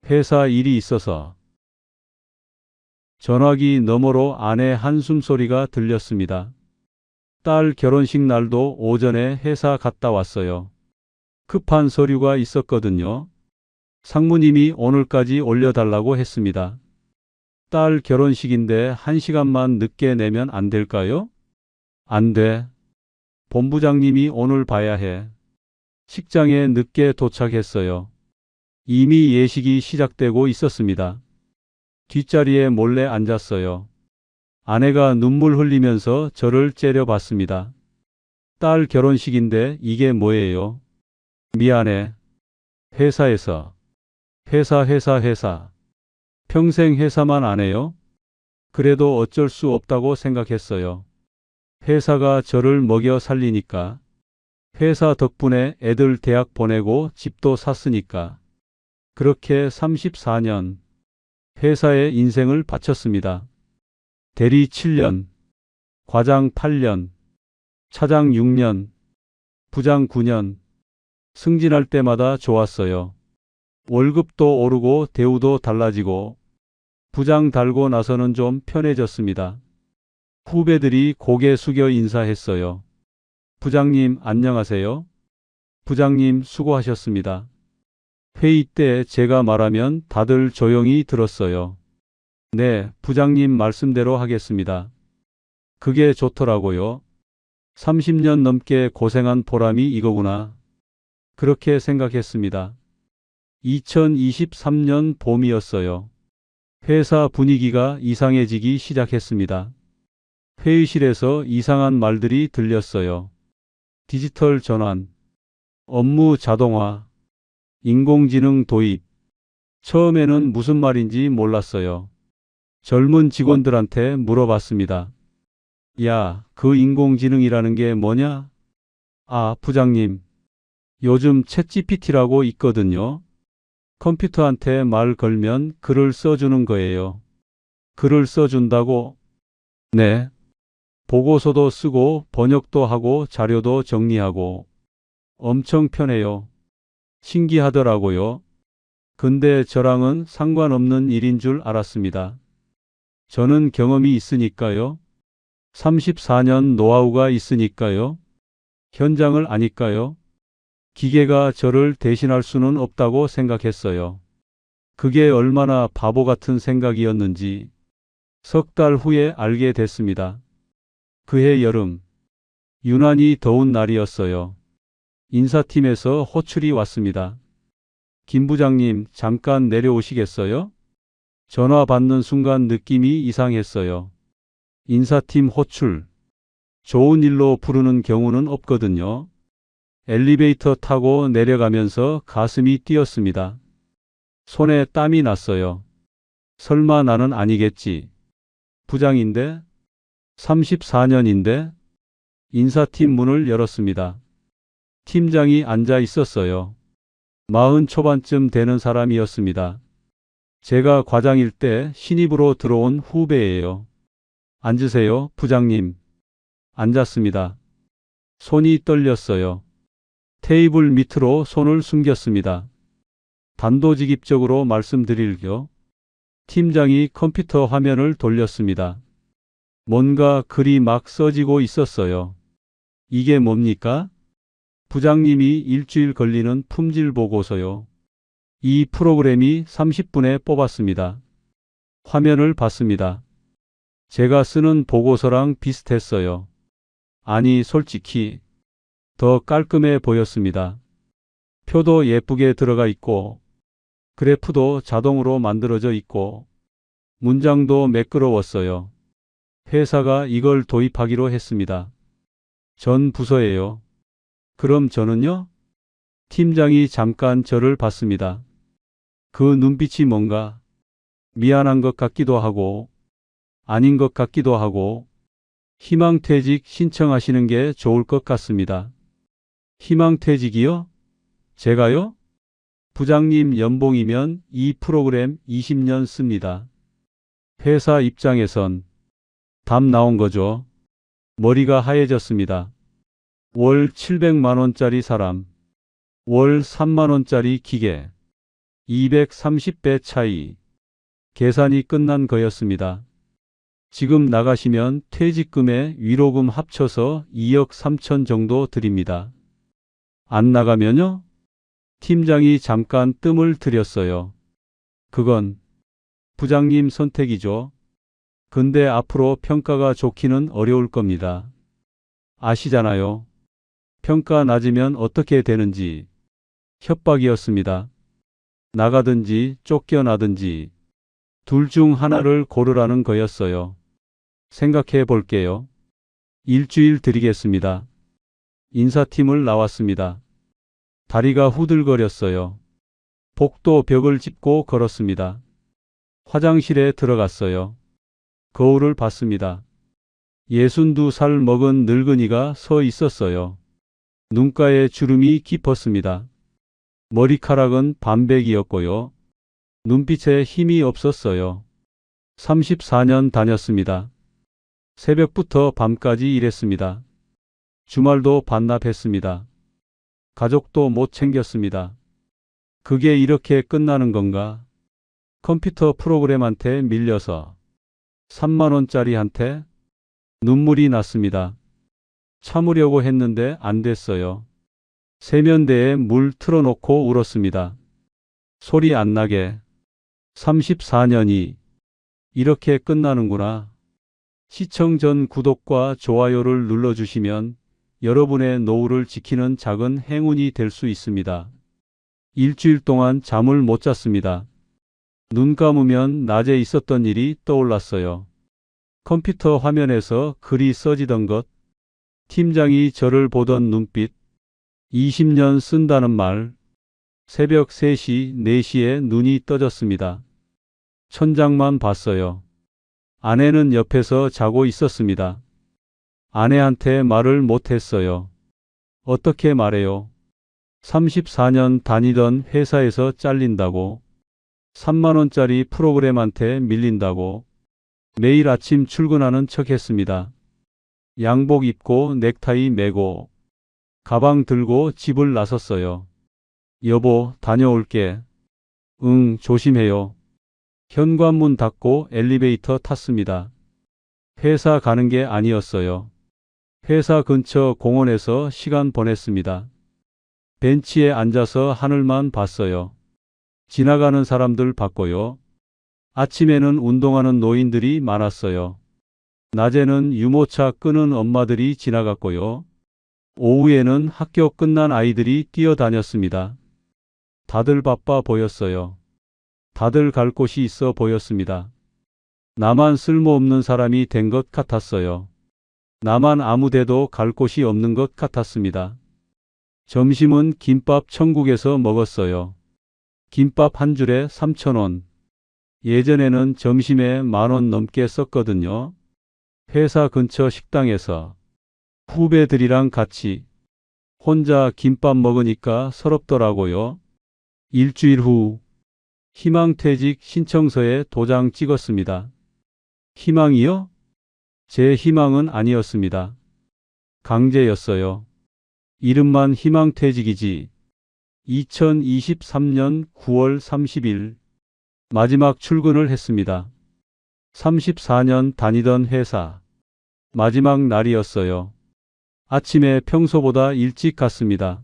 회사 일이 있어서. 전화기 너머로 아내 한숨 소리가 들렸습니다. 딸 결혼식 날도 오전에 회사 갔다 왔어요. 급한 서류가 있었거든요. 상무님이 오늘까지 올려달라고 했습니다. 딸 결혼식인데 1시간만 늦게 내면 안 될까요? 안 돼. 본부장님이 오늘 봐야 해. 식장에 늦게 도착했어요. 이미 예식이 시작되고 있었습니다. 뒷자리에 몰래 앉았어요. 아내가 눈물 흘리면서 저를 째려봤습니다. 딸 결혼식인데 이게 뭐예요? 미안해. 회사에서. 회사. 평생 회사만 안 해요? 그래도 어쩔 수 없다고 생각했어요. 회사가 저를 먹여 살리니까. 회사 덕분에 애들 대학 보내고 집도 샀으니까. 그렇게 34년 회사에 인생을 바쳤습니다. 대리 7년, 과장 8년, 차장 6년, 부장 9년. 승진할 때마다 좋았어요. 월급도 오르고 대우도 달라지고 부장 달고 나서는 좀 편해졌습니다. 후배들이 고개 숙여 인사했어요. 부장님 안녕하세요. 부장님 수고하셨습니다. 회의 때 제가 말하면 다들 조용히 들었어요. 네, 부장님 말씀대로 하겠습니다. 그게 좋더라고요. 30년 넘게 고생한 보람이 이거구나. 그렇게 생각했습니다. 2023년 봄이었어요. 회사 분위기가 이상해지기 시작했습니다. 회의실에서 이상한 말들이 들렸어요. 디지털 전환, 업무 자동화, 인공지능 도입. 처음에는 무슨 말인지 몰랐어요. 젊은 직원들한테 물어봤습니다. 야, 그 인공지능이라는 게 뭐냐? 아, 부장님. 요즘 챗GPT라고 있거든요. 컴퓨터한테 말 걸면 글을 써주는 거예요. 글을 써준다고? 네. 보고서도 쓰고 번역도 하고 자료도 정리하고. 엄청 편해요. 신기하더라고요. 근데 저랑은 상관없는 일인 줄 알았습니다. 저는 경험이 있으니까요. 34년 노하우가 있으니까요. 현장을 아니까요. 기계가 저를 대신할 수는 없다고 생각했어요. 그게 얼마나 바보 같은 생각이었는지 석 달 후에 알게 됐습니다. 그해 여름, 유난히 더운 날이었어요. 인사팀에서 호출이 왔습니다. 김 부장님, 잠깐 내려오시겠어요? 전화 받는 순간 느낌이 이상했어요. 인사팀 호출. 좋은 일로 부르는 경우는 없거든요. 엘리베이터 타고 내려가면서 가슴이 뛰었습니다. 손에 땀이 났어요. 설마 나는 아니겠지. 부장인데? 34년인데? 인사팀 문을 열었습니다. 팀장이 앉아 있었어요. 40 초반쯤 되는 사람이었습니다. 제가 과장일 때 신입으로 들어온 후배예요. 앉으세요, 부장님. 앉았습니다. 손이 떨렸어요. 테이블 밑으로 손을 숨겼습니다. 단도직입적으로 말씀드릴게요. 팀장이 컴퓨터 화면을 돌렸습니다. 뭔가 글이 막 써지고 있었어요. 이게 뭡니까? 부장님이 일주일 걸리는 품질 보고서요. 이 프로그램이 30분에 뽑았습니다. 화면을 봤습니다. 제가 쓰는 보고서랑 비슷했어요. 아니, 솔직히 더 깔끔해 보였습니다. 표도 예쁘게 들어가 있고, 그래프도 자동으로 만들어져 있고, 문장도 매끄러웠어요. 회사가 이걸 도입하기로 했습니다. 전 부서예요. 그럼 저는요? 팀장이 잠깐 저를 봤습니다. 그 눈빛이 뭔가 미안한 것 같기도 하고, 아닌 것 같기도 하고, 희망퇴직 신청하시는 게 좋을 것 같습니다. 희망퇴직이요? 제가요? 부장님 연봉이면 이 프로그램 20년 씁니다. 회사 입장에선 답 나온 거죠. 머리가 하얘졌습니다. 월 700만 원짜리 사람, 월 3만 원짜리 기계, 230배 차이. 계산이 끝난 거였습니다. 지금 나가시면 퇴직금에 위로금 합쳐서 2억 3천 정도 드립니다. 안 나가면요? 팀장이 잠깐 뜸을 들였어요. 그건 부장님 선택이죠. 근데 앞으로 평가가 좋기는 어려울 겁니다. 아시잖아요. 평가 낮으면 어떻게 되는지. 협박이었습니다. 나가든지 쫓겨나든지 둘 중 하나를 고르라는 거였어요. 생각해 볼게요. 일주일 드리겠습니다. 인사팀을 나왔습니다. 다리가 후들거렸어요. 복도 벽을 짚고 걸었습니다. 화장실에 들어갔어요. 거울을 봤습니다. 62살 먹은 늙은이가 서 있었어요. 눈가에 주름이 깊었습니다. 머리카락은 반백이었고요. 눈빛에 힘이 없었어요. 34년 다녔습니다. 새벽부터 밤까지 일했습니다. 주말도 반납했습니다. 가족도 못 챙겼습니다. 그게 이렇게 끝나는 건가? 컴퓨터 프로그램한테 밀려서 3만 원짜리한테 눈물이 났습니다. 참으려고 했는데 안 됐어요. 세면대에 물 틀어놓고 울었습니다. 소리 안 나게. 34년이 이렇게 끝나는구나. 시청 전 구독과 좋아요를 눌러주시면 여러분의 노후를 지키는 작은 행운이 될 수 있습니다. 일주일 동안 잠을 못 잤습니다. 눈 감으면 낮에 있었던 일이 떠올랐어요. 컴퓨터 화면에서 글이 써지던 것, 팀장이 저를 보던 눈빛, 20년 쓴다는 말, 새벽 3시, 4시에 눈이 떠졌습니다. 천장만 봤어요. 아내는 옆에서 자고 있었습니다. 아내한테 말을 못했어요. 어떻게 말해요? 34년 다니던 회사에서 잘린다고, 3만 원짜리 프로그램한테 밀린다고, 매일 아침 출근하는 척 했습니다. 양복 입고 넥타이 매고 가방 들고 집을 나섰어요. 여보, 다녀올게. 응, 조심해요. 현관문 닫고 엘리베이터 탔습니다. 회사 가는 게 아니었어요. 회사 근처 공원에서 시간 보냈습니다. 벤치에 앉아서 하늘만 봤어요. 지나가는 사람들 봤고요. 아침에는 운동하는 노인들이 많았어요. 낮에는 유모차 끄는 엄마들이 지나갔고요. 오후에는 학교 끝난 아이들이 뛰어다녔습니다. 다들 바빠 보였어요. 다들 갈 곳이 있어 보였습니다. 나만 쓸모없는 사람이 된 것 같았어요. 나만 아무데도 갈 곳이 없는 것 같았습니다. 점심은 김밥 천국에서 먹었어요. 김밥 한 줄에 3,000원. 예전에는 점심에 10,000원 넘게 썼거든요. 회사 근처 식당에서 후배들이랑 같이 혼자 김밥 먹으니까 서럽더라고요. 일주일 후 희망퇴직 신청서에 도장 찍었습니다. 희망이요? 제 희망은 아니었습니다. 강제였어요. 이름만 희망퇴직이지. 2023년 9월 30일 마지막 출근을 했습니다. 34년 다니던 회사. 마지막 날이었어요. 아침에 평소보다 일찍 갔습니다.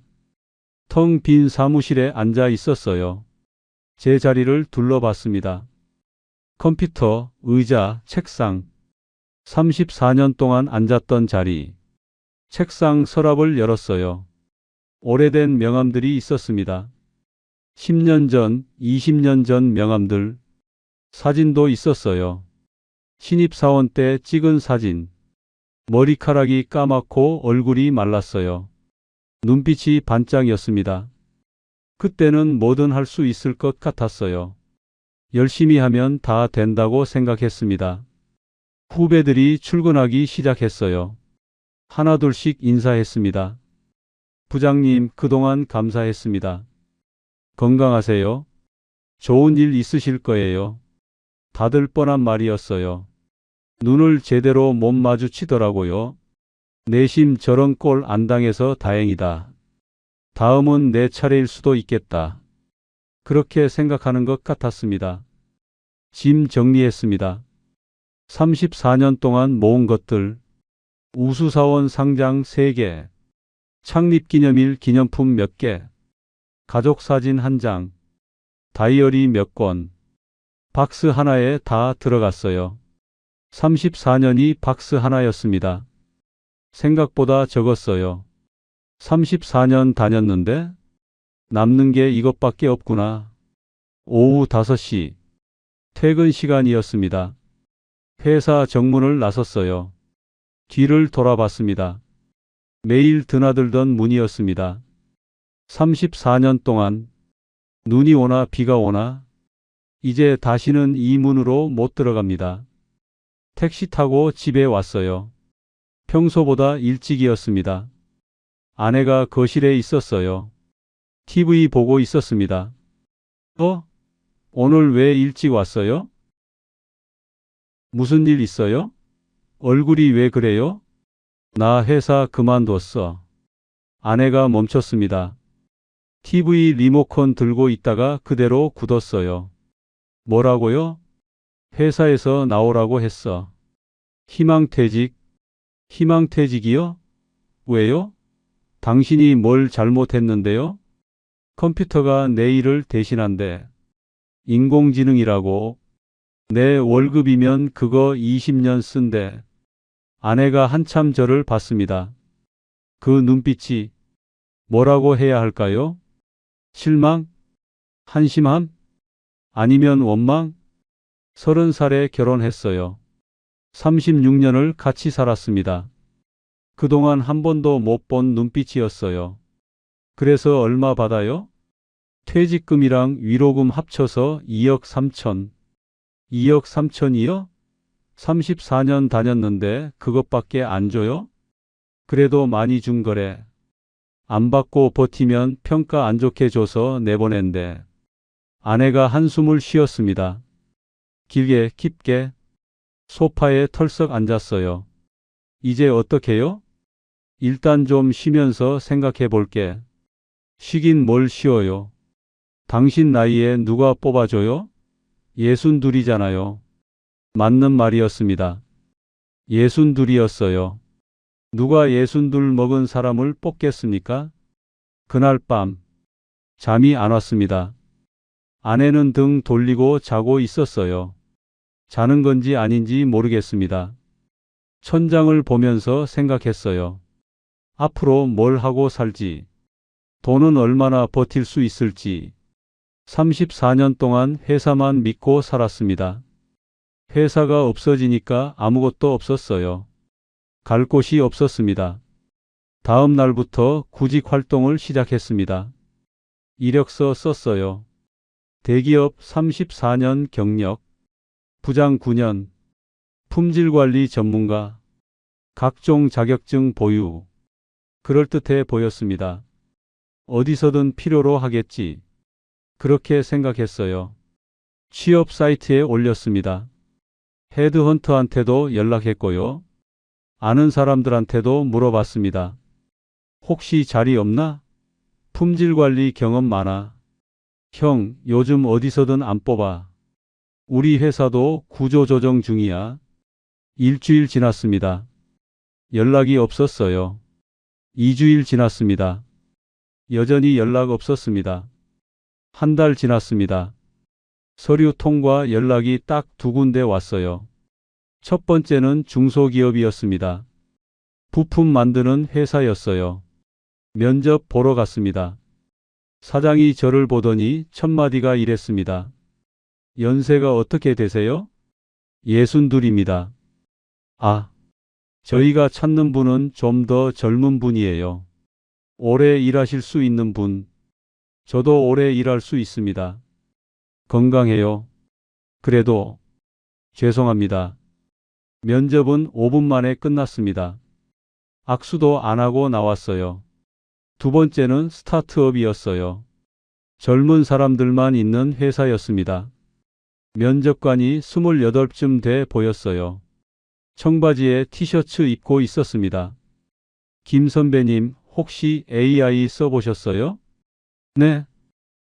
텅 빈 사무실에 앉아 있었어요. 제 자리를 둘러봤습니다. 컴퓨터, 의자, 책상. 34년 동안 앉았던 자리. 책상 서랍을 열었어요. 오래된 명함들이 있었습니다. 10년 전, 20년 전 명함들. 사진도 있었어요. 신입사원 때 찍은 사진. 머리카락이 까맣고 얼굴이 말랐어요. 눈빛이 반짝였습니다. 그때는 뭐든 할 수 있을 것 같았어요. 열심히 하면 다 된다고 생각했습니다. 후배들이 출근하기 시작했어요. 하나둘씩 인사했습니다. 부장님, 그동안 감사했습니다. 건강하세요? 좋은 일 있으실 거예요. 다들 뻔한 말이었어요. 눈을 제대로 못 마주치더라고요. 내심 저런 꼴 안 당해서 다행이다. 다음은 내 차례일 수도 있겠다. 그렇게 생각하는 것 같았습니다. 짐 정리했습니다. 34년 동안 모은 것들. 우수사원 상장 3개. 창립기념일 기념품 몇 개. 가족사진 1장. 다이어리 몇 권. 박스 하나에 다 들어갔어요. 34년이 박스 하나였습니다. 생각보다 적었어요. 34년 다녔는데 남는 게 이것밖에 없구나. 오후 5시. 퇴근 시간이었습니다. 회사 정문을 나섰어요. 뒤를 돌아봤습니다. 매일 드나들던 문이었습니다. 34년 동안 눈이 오나 비가 오나 이제 다시는 이 문으로 못 들어갑니다. 택시 타고 집에 왔어요. 평소보다 일찍이었습니다. 아내가 거실에 있었어요. TV 보고 있었습니다. 오늘 왜 일찍 왔어요? 무슨 일 있어요? 얼굴이 왜 그래요? 나 회사 그만뒀어. 아내가 멈췄습니다. TV 리모컨 들고 있다가 그대로 굳었어요. 뭐라고요? 회사에서 나오라고 했어. 희망퇴직? 희망퇴직이요? 왜요? 당신이 뭘 잘못했는데요? 컴퓨터가 내 일을 대신한대. 인공지능이라고. 내 월급이면 그거 20년 쓴대. 아내가 한참 저를 봤습니다. 그 눈빛이 뭐라고 해야 할까요? 실망? 한심함? 아니면 원망? 30살에 결혼했어요. 36년을 같이 살았습니다. 그동안 한 번도 못 본 눈빛이었어요. 그래서 얼마 받아요? 퇴직금이랑 위로금 합쳐서 2억 3천. 2억 3천이요? 34년 다녔는데 그것밖에 안 줘요? 그래도 많이 준 거래. 안 받고 버티면 평가 안 좋게 줘서 내보낸대. 아내가 한숨을 쉬었습니다. 길게 깊게 소파에 털썩 앉았어요. 이제 어떡해요? 일단 좀 쉬면서 생각해 볼게. 쉬긴 뭘 쉬어요. 당신 나이에 누가 뽑아줘요? 62이잖아요. 맞는 말이었습니다. 62이었어요. 누가 62 먹은 사람을 뽑겠습니까? 그날 밤 잠이 안 왔습니다. 아내는 등 돌리고 자고 있었어요. 자는 건지 아닌지 모르겠습니다. 천장을 보면서 생각했어요. 앞으로 뭘 하고 살지, 돈은 얼마나 버틸 수 있을지. 34년 동안 회사만 믿고 살았습니다. 회사가 없어지니까 아무것도 없었어요. 갈 곳이 없었습니다. 다음 날부터 구직 활동을 시작했습니다. 이력서 썼어요. 대기업 34년 경력, 부장 9년, 품질관리 전문가, 각종 자격증 보유. 그럴듯해 보였습니다. 어디서든 필요로 하겠지. 그렇게 생각했어요. 취업 사이트에 올렸습니다. 헤드헌터한테도 연락했고요. 아는 사람들한테도 물어봤습니다. 혹시 자리 없나? 품질관리 경험 많아. 형, 요즘 어디서든 안 뽑아. 우리 회사도 구조조정 중이야. 일주일 지났습니다. 연락이 없었어요. 2주일 지났습니다. 여전히 연락 없었습니다. 한 달 지났습니다. 서류 통과 연락이 딱 2군데 왔어요. 첫 번째는 중소기업이었습니다. 부품 만드는 회사였어요. 면접 보러 갔습니다. 사장이 저를 보더니 첫마디가 이랬습니다. 연세가 어떻게 되세요? 62입니다. 아, 저희가 찾는 분은 좀 더 젊은 분이에요. 오래 일하실 수 있는 분. 저도 오래 일할 수 있습니다. 건강해요. 그래도 죄송합니다. 면접은 5분 만에 끝났습니다. 악수도 안 하고 나왔어요. 두 번째는 스타트업이었어요. 젊은 사람들만 있는 회사였습니다. 면접관이 28쯤 돼 보였어요. 청바지에 티셔츠 입고 있었습니다. 김 선배님, 혹시 AI 써보셨어요? 네.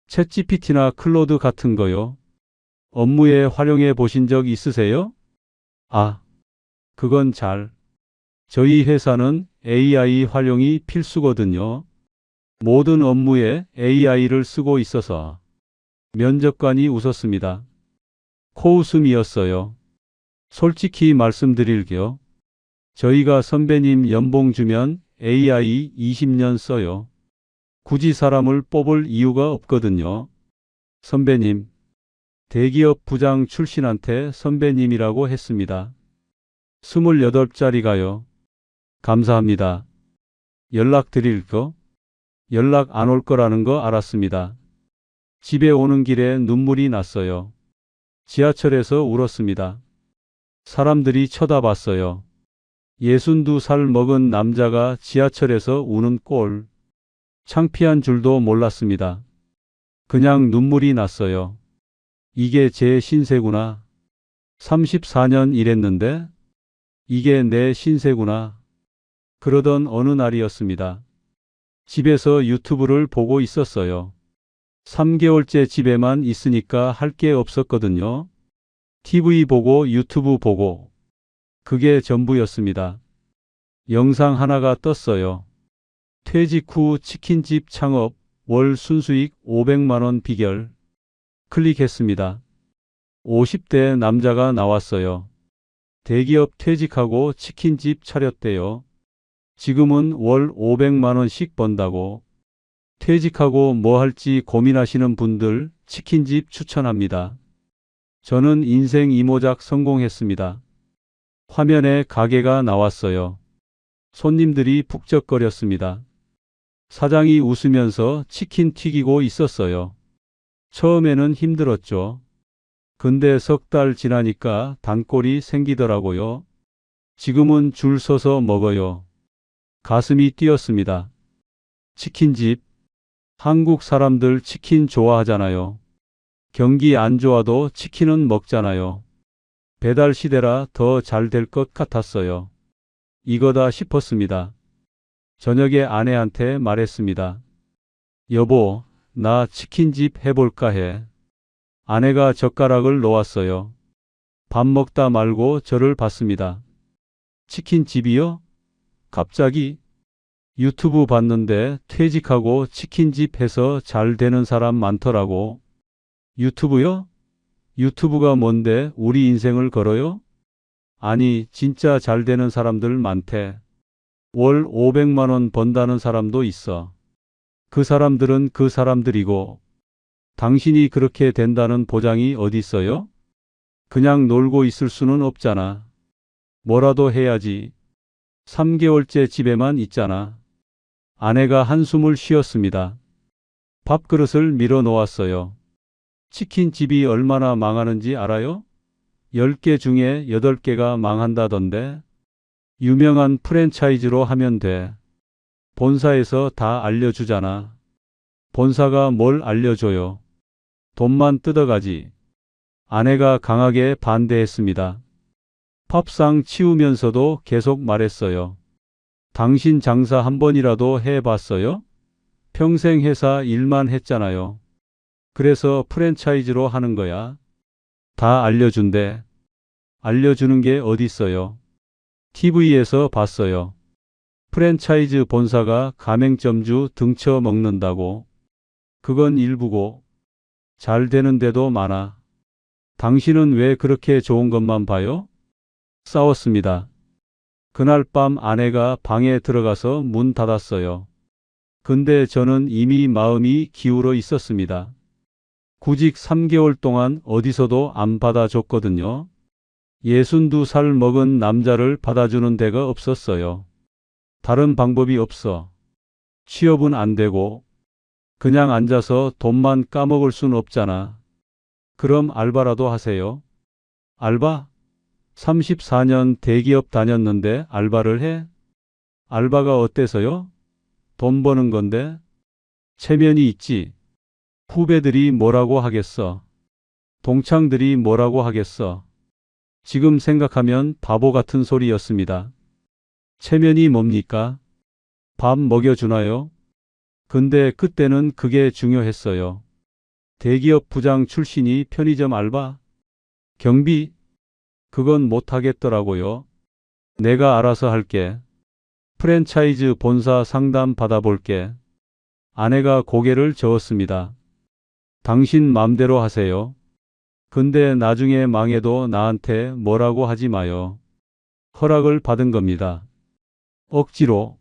챗GPT나 클로드 같은 거요. 업무에 활용해 보신 적 있으세요? 아, 그건 잘. 저희 회사는 AI 활용이 필수거든요. 모든 업무에 AI를 쓰고 있어서. 면접관이 웃었습니다. 코웃음이었어요. 솔직히 말씀드릴게요. 저희가 선배님 연봉 주면 AI 20년 써요. 굳이 사람을 뽑을 이유가 없거든요. 선배님, 대기업 부장 출신한테 선배님이라고 했습니다. 28짜리가요. 감사합니다. 연락 드릴 거? 연락 안 올 거라는 거 알았습니다. 집에 오는 길에 눈물이 났어요. 지하철에서 울었습니다. 사람들이 쳐다봤어요. 62살 먹은 남자가 지하철에서 우는 꼴. 창피한 줄도 몰랐습니다. 그냥 눈물이 났어요. 이게 제 신세구나. 34년 일했는데 이게 내 신세구나. 그러던 어느 날이었습니다. 집에서 유튜브를 보고 있었어요. 3개월째 집에만 있으니까 할 게 없었거든요. TV 보고 유튜브 보고. 그게 전부였습니다. 영상 하나가 떴어요. 퇴직 후 치킨집 창업, 월 순수익 500만 원 비결. 클릭했습니다. 50대 남자가 나왔어요. 대기업 퇴직하고 치킨집 차렸대요. 지금은 월 500만 원씩 번다고. 퇴직하고 뭐 할지 고민하시는 분들 치킨집 추천합니다. 저는 인생 이모작 성공했습니다. 화면에 가게가 나왔어요. 손님들이 북적거렸습니다. 사장이 웃으면서 치킨 튀기고 있었어요. 처음에는 힘들었죠. 근데 석 달 지나니까 단골이 생기더라고요. 지금은 줄 서서 먹어요. 가슴이 뛰었습니다. 치킨집. 한국 사람들 치킨 좋아하잖아요. 경기 안 좋아도 치킨은 먹잖아요. 배달 시대라 더 잘 될 것 같았어요. 이거다 싶었습니다. 저녁에 아내한테 말했습니다. 여보, 나 치킨집 해볼까 해. 아내가 젓가락을 놓았어요. 밥 먹다 말고 저를 봤습니다. 치킨집이요? 갑자기? 유튜브 봤는데 퇴직하고 치킨집 해서 잘 되는 사람 많더라고. 유튜브요? 유튜브가 뭔데 우리 인생을 걸어요? 아니, 진짜 잘 되는 사람들 많대. 월 500만 원 번다는 사람도 있어. 그 사람들은 그 사람들이고 당신이 그렇게 된다는 보장이 어디 있어요? 그냥 놀고 있을 수는 없잖아. 뭐라도 해야지. 3개월째 집에만 있잖아. 아내가 한숨을 쉬었습니다. 밥그릇을 밀어 놓았어요. 치킨집이 얼마나 망하는지 알아요? 10개 중에 8개가 망한다던데. 유명한 프랜차이즈로 하면 돼. 본사에서 다 알려주잖아. 본사가 뭘 알려줘요? 돈만 뜯어가지. 아내가 강하게 반대했습니다. 팝상 치우면서도 계속 말했어요. 당신 장사 한 번이라도 해봤어요? 평생 회사 일만 했잖아요. 그래서 프랜차이즈로 하는 거야. 다 알려준대. 알려주는 게 어딨어요? TV에서 봤어요. 프랜차이즈 본사가 가맹점주 등쳐 먹는다고. 그건 일부고 잘 되는 데도 많아. 당신은 왜 그렇게 좋은 것만 봐요? 싸웠습니다. 그날 밤 아내가 방에 들어가서 문 닫았어요. 근데 저는 이미 마음이 기울어 있었습니다. 구직 3개월 동안 어디서도 안 받아줬거든요. 62살 먹은 남자를 받아주는 데가 없었어요. 다른 방법이 없어. 취업은 안 되고 그냥 앉아서 돈만 까먹을 순 없잖아. 그럼 알바라도 하세요. 알바? 34년 대기업 다녔는데 알바를 해? 알바가 어때서요? 돈 버는 건데? 체면이 있지. 후배들이 뭐라고 하겠어? 동창들이 뭐라고 하겠어? 지금 생각하면 바보 같은 소리였습니다. 체면이 뭡니까? 밥 먹여주나요? 근데 그때는 그게 중요했어요. 대기업 부장 출신이 편의점 알바? 경비? 그건 못하겠더라고요. 내가 알아서 할게. 프랜차이즈 본사 상담 받아볼게. 아내가 고개를 저었습니다. 당신 맘대로 하세요. 근데 나중에 망해도 나한테 뭐라고 하지 마요. 허락을 받은 겁니다. 억지로.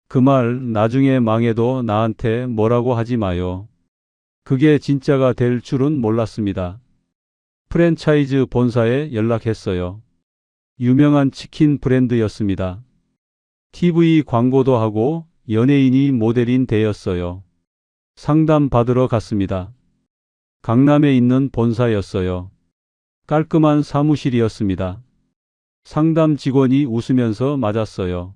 그 말 나중에 망해도 나한테 뭐라고 하지 마요. 그게 진짜가 될 줄은 몰랐습니다. 프랜차이즈 본사에 연락했어요. 유명한 치킨 브랜드였습니다. TV 광고도 하고 연예인이 모델인 데였어요. 상담 받으러 갔습니다. 강남에 있는 본사였어요. 깔끔한 사무실이었습니다. 상담 직원이 웃으면서 맞았어요.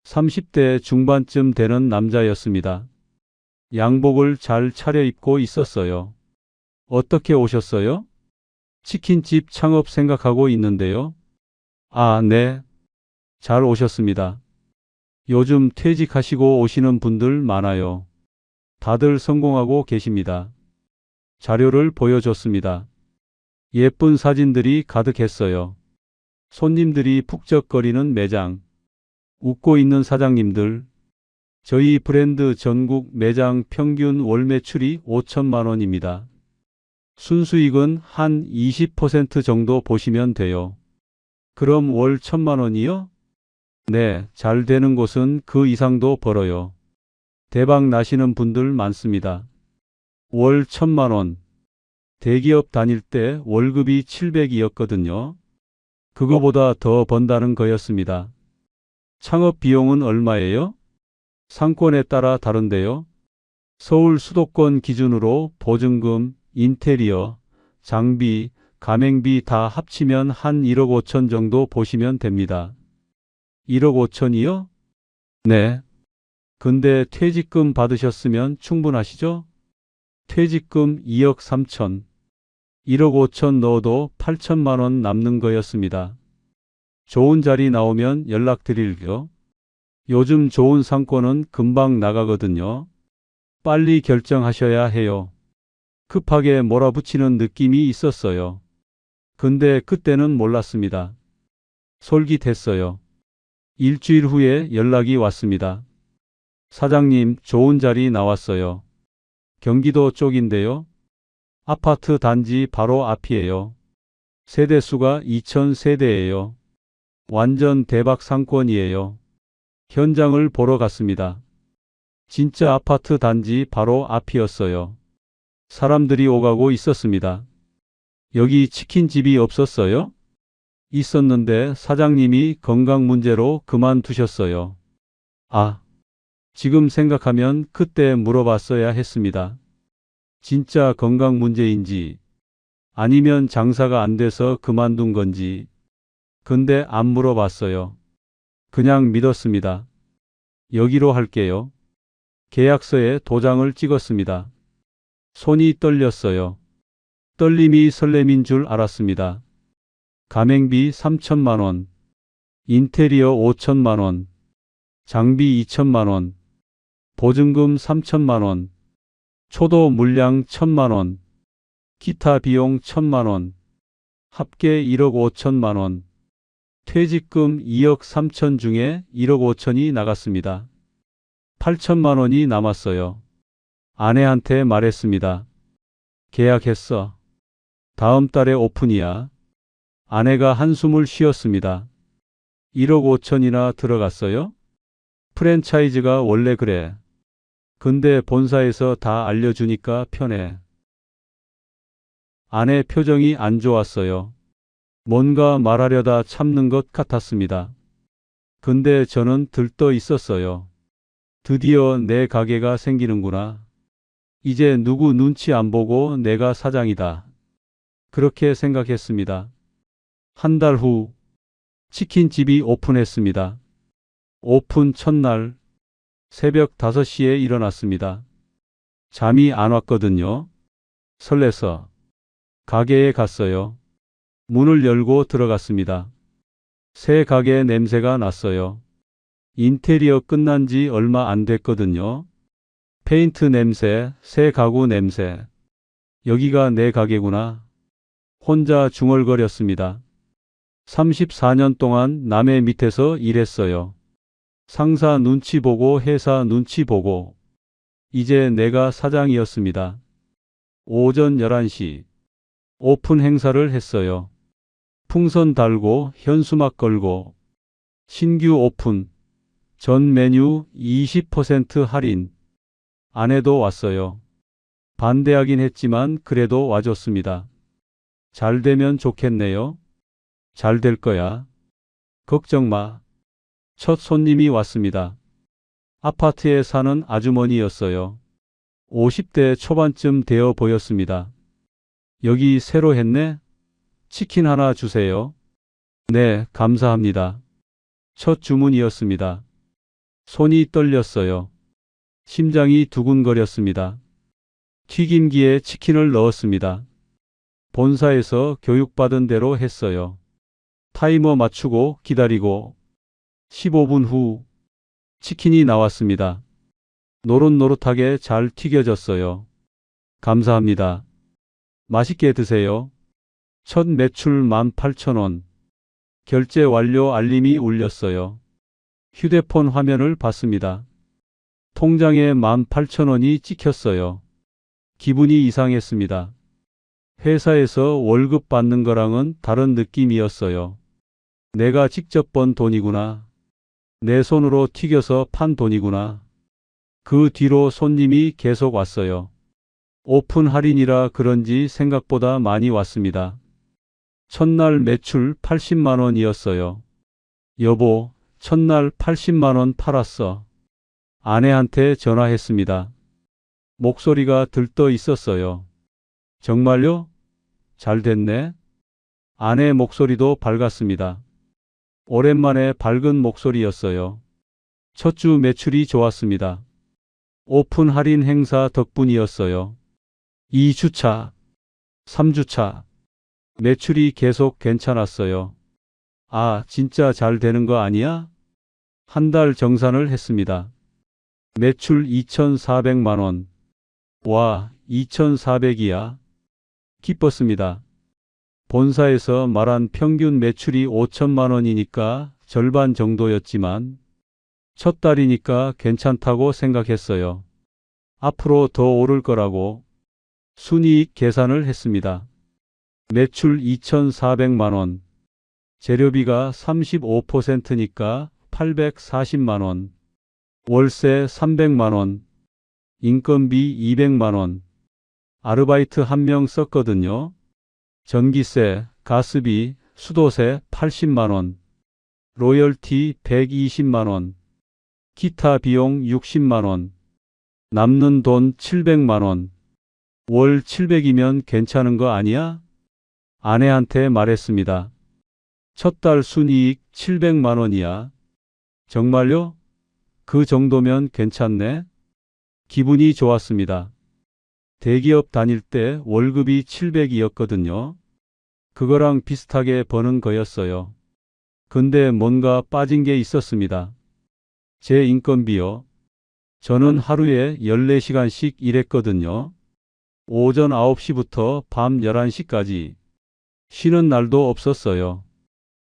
30대 중반쯤 되는 남자였습니다. 양복을 잘 차려입고 있었어요. 어떻게 오셨어요? 치킨집 창업 생각하고 있는데요. 아, 네. 잘 오셨습니다. 요즘 퇴직하시고 오시는 분들 많아요. 다들 성공하고 계십니다. 자료를 보여줬습니다. 예쁜 사진들이 가득했어요. 손님들이 푹적거리는 매장. 웃고 있는 사장님들. 저희 브랜드 전국 매장 평균 월 매출이 5천만 원입니다. 순수익은 한 20% 정도 보시면 돼요. 그럼 월 1,000만 원이요? 네, 잘 되는 곳은 그 이상도 벌어요. 대박 나시는 분들 많습니다. 월 1,000만 원. 대기업 다닐 때 월급이 700이었거든요. 그거보다 더 번다는 거였습니다. 창업 비용은 얼마예요? 상권에 따라 다른데요. 서울 수도권 기준으로 보증금, 인테리어, 장비, 가맹비 다 합치면 한 1억 5천 정도 보시면 됩니다. 1억 5천이요? 네. 근데 퇴직금 받으셨으면 충분하시죠? 퇴직금 2억 3천. 1억 5천 넣어도 8천만 원 남는 거였습니다. 좋은 자리 나오면 연락드릴게요. 요즘 좋은 상권은 금방 나가거든요. 빨리 결정하셔야 해요. 급하게 몰아붙이는 느낌이 있었어요. 근데 그때는 몰랐습니다. 솔깃했어요. 일주일 후에 연락이 왔습니다. 사장님, 좋은 자리 나왔어요. 경기도 쪽인데요. 아파트 단지 바로 앞이에요. 세대수가 2,000세대예요. 완전 대박 상권이에요. 현장을 보러 갔습니다. 진짜 아파트 단지 바로 앞이었어요. 사람들이 오가고 있었습니다. 여기 치킨집이 없었어요? 있었는데 사장님이 건강 문제로 그만두셨어요. 아, 지금 생각하면 그때 물어봤어야 했습니다. 진짜 건강 문제인지 아니면 장사가 안 돼서 그만둔 건지. 근데 안 물어봤어요. 그냥 믿었습니다. 여기로 할게요. 계약서에 도장을 찍었습니다. 손이 떨렸어요. 떨림이 설렘인 줄 알았습니다. 가맹비 3천만 원, 인테리어 5천만 원, 장비 2천만 원, 보증금 3천만 원, 초도 물량 1,000만 원, 기타 비용 1,000만 원, 합계 1억 5천만 원. 퇴직금 2억 3천 중에 1억 5천이 나갔습니다. 8천만 원이 남았어요. 아내한테 말했습니다. 계약했어. 다음 달에 오픈이야. 아내가 한숨을 쉬었습니다. 1억 5천이나 들어갔어요? 프랜차이즈가 원래 그래. 근데 본사에서 다 알려주니까 편해. 아내 표정이 안 좋았어요. 뭔가 말하려다 참는 것 같았습니다. 근데 저는 들떠 있었어요. 드디어 내 가게가 생기는구나. 이제 누구 눈치 안 보고 내가 사장이다. 그렇게 생각했습니다. 한 달 후 치킨집이 오픈했습니다. 오픈 첫날 새벽 5시에 일어났습니다. 잠이 안 왔거든요. 설레서 가게에 갔어요. 문을 열고 들어갔습니다. 새 가게 냄새가 났어요. 인테리어 끝난 지 얼마 안 됐거든요. 페인트 냄새, 새 가구 냄새. 여기가 내 가게구나. 혼자 중얼거렸습니다. 34년 동안 남의 밑에서 일했어요. 상사 눈치 보고 회사 눈치 보고. 이제 내가 사장이었습니다. 오전 11시 오픈 행사를 했어요. 풍선 달고 현수막 걸고 신규 오픈 전 메뉴 20% 할인. 아내도 왔어요. 반대하긴 했지만 그래도 와줬습니다. 잘 되면 좋겠네요. 잘 될 거야. 걱정 마. 첫 손님이 왔습니다. 아파트에 사는 아주머니였어요. 50대 초반쯤 되어 보였습니다. 여기 새로 했네? 치킨 하나 주세요. 네, 감사합니다. 첫 주문이었습니다. 손이 떨렸어요. 심장이 두근거렸습니다. 튀김기에 치킨을 넣었습니다. 본사에서 교육받은 대로 했어요. 타이머 맞추고 기다리고 15분 후 치킨이 나왔습니다. 노릇노릇하게 잘 튀겨졌어요. 감사합니다. 맛있게 드세요. 첫 매출 18,000원. 결제 완료 알림이 울렸어요. 휴대폰 화면을 봤습니다. 통장에 18,000원이 찍혔어요. 기분이 이상했습니다. 회사에서 월급 받는 거랑은 다른 느낌이었어요. 내가 직접 번 돈이구나. 내 손으로 튀겨서 판 돈이구나. 그 뒤로 손님이 계속 왔어요. 오픈 할인이라 그런지 생각보다 많이 왔습니다. 첫날 매출 80만 원이었어요. 여보, 첫날 80만 원 팔았어. 아내한테 전화했습니다. 목소리가 들떠 있었어요. 정말요? 잘 됐네. 아내 목소리도 밝았습니다. 오랜만에 밝은 목소리였어요. 첫 주 매출이 좋았습니다. 오픈 할인 행사 덕분이었어요. 2주차, 3주차. 매출이 계속 괜찮았어요. 아, 진짜 잘 되는 거 아니야? 한 달 정산을 했습니다. 매출 2,400만 원. 와, 2,400이야. 기뻤습니다. 본사에서 말한 평균 매출이 5천만 원이니까 절반 정도였지만 첫 달이니까 괜찮다고 생각했어요. 앞으로 더 오를 거라고 순이익 계산을 했습니다. 매출 2,400만 원. 재료비가 35%니까 840만 원. 월세 300만 원. 인건비 200만 원. 아르바이트 1명 썼거든요. 전기세, 가스비, 수도세 80만 원. 로열티 120만 원. 기타 비용 60만 원. 남는 돈 700만 원. 월 700이면 괜찮은 거 아니야? 아내한테 말했습니다. 첫 달 순이익 700만 원이야. 정말요? 그 정도면 괜찮네. 기분이 좋았습니다. 대기업 다닐 때 월급이 700이었거든요. 그거랑 비슷하게 버는 거였어요. 근데 뭔가 빠진 게 있었습니다. 제 인건비요. 저는 하루에 14시간씩 일했거든요. 오전 9시부터 밤 11시까지. 쉬는 날도 없었어요.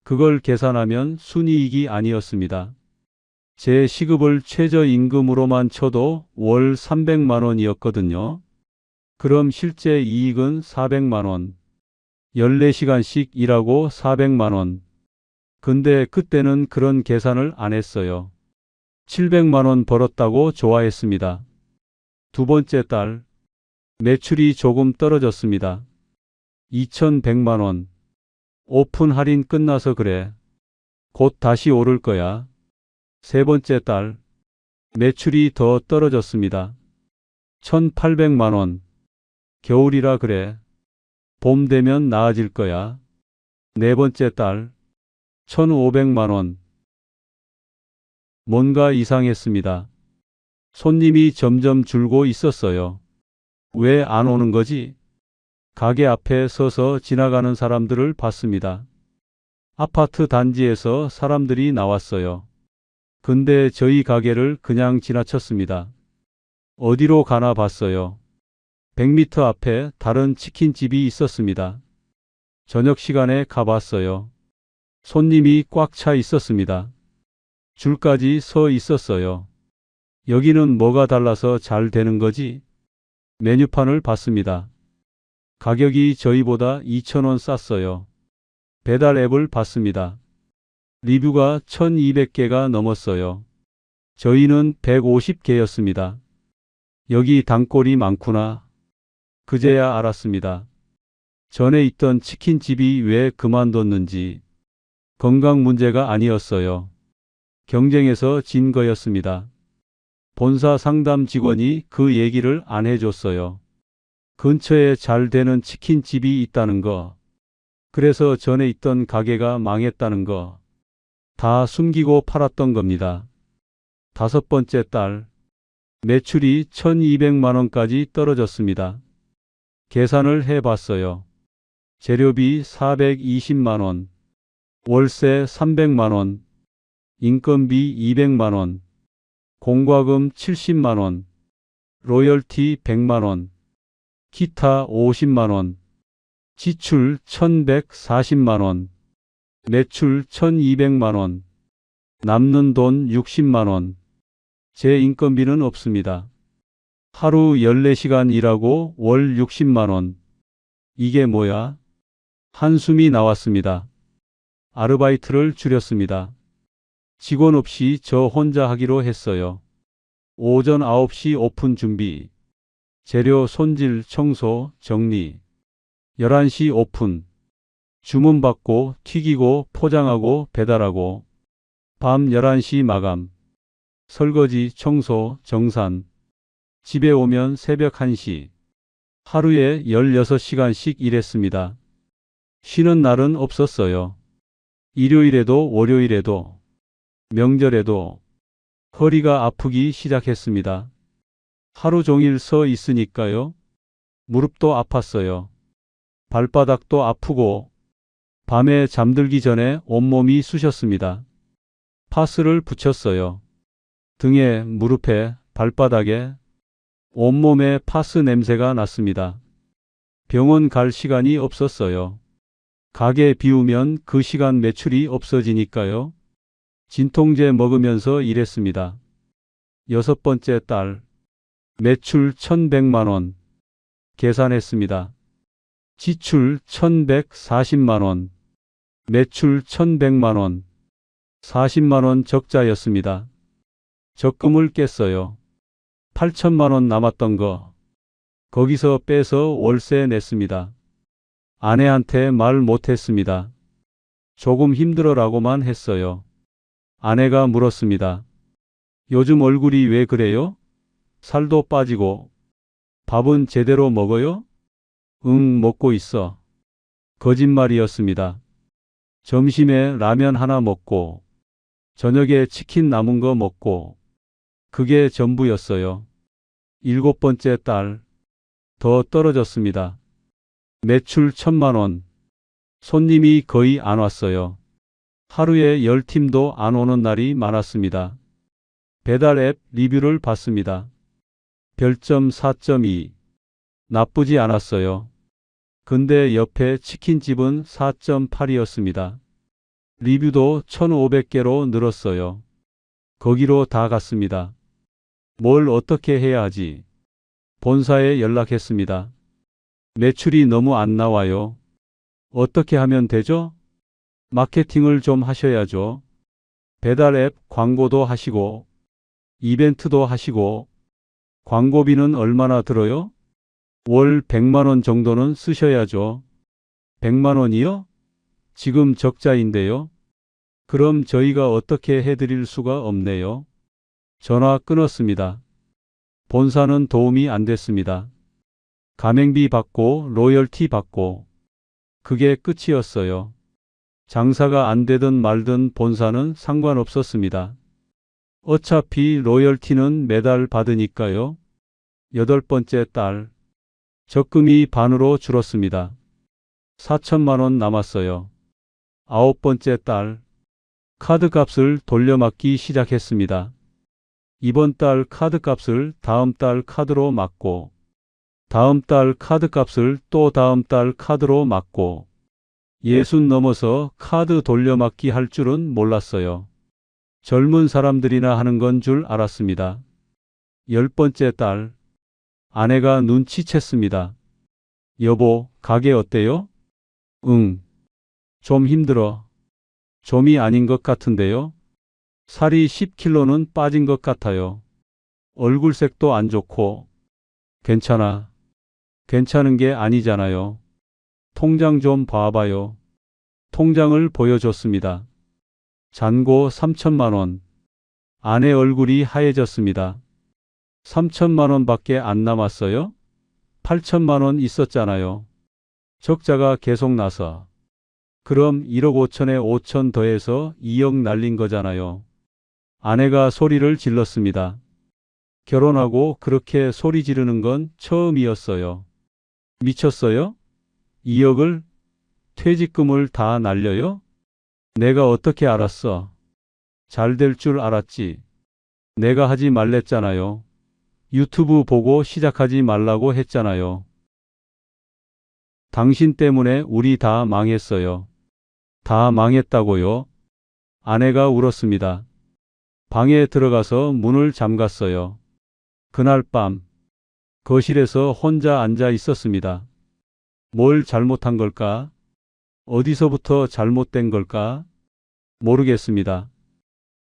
그걸 계산하면 순이익이 아니었습니다. 제 시급을 최저임금으로만 쳐도 월 300만 원이었거든요. 그럼 실제 이익은 400만 원. 14시간씩 일하고 400만 원. 근데 그때는 그런 계산을 안 했어요. 700만 원 벌었다고 좋아했습니다. 두 번째 달, 매출이 조금 떨어졌습니다. 2100만 원. 오픈 할인 끝나서 그래. 곧 다시 오를 거야. 세 번째 달, 매출이 더 떨어졌습니다. 1800만 원. 겨울이라 그래. 봄 되면 나아질 거야. 네 번째 달, 1500만 원. 뭔가 이상했습니다. 손님이 점점 줄고 있었어요. 왜 안 오는 거지? 가게 앞에 서서 지나가는 사람들을 봤습니다. 아파트 단지에서 사람들이 나왔어요. 근데 저희 가게를 그냥 지나쳤습니다. 어디로 가나 봤어요. 100m 앞에 다른 치킨집이 있었습니다. 저녁 시간에 가봤어요. 손님이 꽉 차 있었습니다. 줄까지 서 있었어요. 여기는 뭐가 달라서 잘 되는 거지? 메뉴판을 봤습니다. 가격이 저희보다 2,000원 쌌어요. 배달 앱을 봤습니다. 리뷰가 1200개가 넘었어요. 저희는 150개였습니다. 여기 단골이 많구나. 그제야 알았습니다. 전에 있던 치킨집이 왜 그만뒀는지. 건강 문제가 아니었어요. 경쟁에서 진 거였습니다. 본사 상담 직원이 그 얘기를 안 해줬어요. 근처에 잘 되는 치킨집이 있다는 거. 그래서 전에 있던 가게가 망했다는 거. 다 숨기고 팔았던 겁니다. 다섯 번째 달, 매출이 1200만 원까지 떨어졌습니다. 계산을 해봤어요. 재료비 420만 원, 월세 300만 원, 인건비 200만 원, 공과금 70만 원, 로열티 100만 원, 기타 50만 원, 지출 1140만 원, 매출 1200만 원, 남는 돈 60만 원. 제 인건비는 없습니다. 하루 14시간 일하고 월 60만 원. 이게 뭐야? 한숨이 나왔습니다. 아르바이트를 줄였습니다. 직원 없이 저 혼자 하기로 했어요. 오전 9시 오픈 준비. 재료 손질, 청소, 정리. 11시 오픈. 주문 받고 튀기고 포장하고 배달하고. 밤 11시 마감. 설거지, 청소, 정산. 집에 오면 새벽 1시. 하루에 16시간씩 일했습니다. 쉬는 날은 없었어요. 일요일에도 월요일에도 명절에도. 허리가 아프기 시작했습니다. 하루 종일 서 있으니까요. 무릎도 아팠어요. 발바닥도 아프고 밤에 잠들기 전에 온몸이 쑤셨습니다. 파스를 붙였어요. 등에, 무릎에, 발바닥에, 온몸에 파스 냄새가 났습니다. 병원 갈 시간이 없었어요. 가게 비우면 그 시간 매출이 없어지니까요. 진통제 먹으면서 일했습니다. 여섯 번째 달, 매출 1100만 원. 계산했습니다. 지출 1140만 원. 매출 1100만 원. 40만 원 적자였습니다. 적금을 깼어요. 8천만 원 남았던 거. 거기서 빼서 월세 냈습니다. 아내한테 말 못했습니다. 조금 힘들어라고만 했어요. 아내가 물었습니다. 요즘 얼굴이 왜 그래요? 살도 빠지고. 밥은 제대로 먹어요? 응, 먹고 있어. 거짓말이었습니다. 점심에 라면 하나 먹고, 저녁에 치킨 남은 거 먹고, 그게 전부였어요. 일곱 번째 달, 더 떨어졌습니다. 매출 1000만 원. 손님이 거의 안 왔어요. 하루에 10팀도 안 오는 날이 많았습니다. 배달 앱 리뷰를 봤습니다. 별점 4.2. 나쁘지 않았어요. 근데 옆에 치킨집은 4.8이었습니다. 리뷰도 1,500개로 늘었어요. 거기로 다 갔습니다. 뭘 어떻게 해야 하지? 본사에 연락했습니다. 매출이 너무 안 나와요. 어떻게 하면 되죠? 마케팅을 좀 하셔야죠. 배달 앱 광고도 하시고, 이벤트도 하시고, 광고비는 얼마나 들어요? 월 100만 원 정도는 쓰셔야죠. 100만 원이요? 지금 적자인데요. 그럼 저희가 어떻게 해드릴 수가 없네요. 전화 끊었습니다. 본사는 도움이 안 됐습니다. 가맹비 받고 로열티 받고 그게 끝이었어요. 장사가 안 되든 말든 본사는 상관없었습니다. 어차피 로열티는 매달 받으니까요. 8번째 달 적금이 반으로 줄었습니다. 4천만 원 남았어요. 9번째 달 카드값을 돌려막기 시작했습니다. 이번 달 카드값을 다음 달 카드로 막고 다음 달 카드값을 또 다음 달 카드로 막고 60 넘어서 카드 돌려막기 할 줄은 몰랐어요. 젊은 사람들이나 하는 건 줄 알았습니다. 10번째 달 아내가 눈치챘습니다. 여보, 가게 어때요? 응. 좀 힘들어. 좀이 아닌 것 같은데요? 살이 10kg는 빠진 것 같아요. 얼굴색도 안 좋고. 괜찮아. 괜찮은 게 아니잖아요. 통장 좀 봐봐요. 통장을 보여줬습니다. 잔고 3천만 원. 아내 얼굴이 하얘졌습니다. 3천만 원밖에 안 남았어요? 8천만 원 있었잖아요. 적자가 계속 나서. 그럼 1억 5천에 5천 더해서 2억 날린 거잖아요. 아내가 소리를 질렀습니다. 결혼하고 그렇게 소리 지르는 건 처음이었어요. 미쳤어요? 2억을? 퇴직금을 다 날려요? 내가 어떻게 알았어? 잘 될 줄 알았지. 내가 하지 말랬잖아요. 유튜브 보고 시작하지 말라고 했잖아요. 당신 때문에 우리 다 망했어요. 다 망했다고요? 아내가 울었습니다. 방에 들어가서 문을 잠갔어요. 그날 밤 거실에서 혼자 앉아 있었습니다. 뭘 잘못한 걸까? 어디서부터 잘못된 걸까? 모르겠습니다.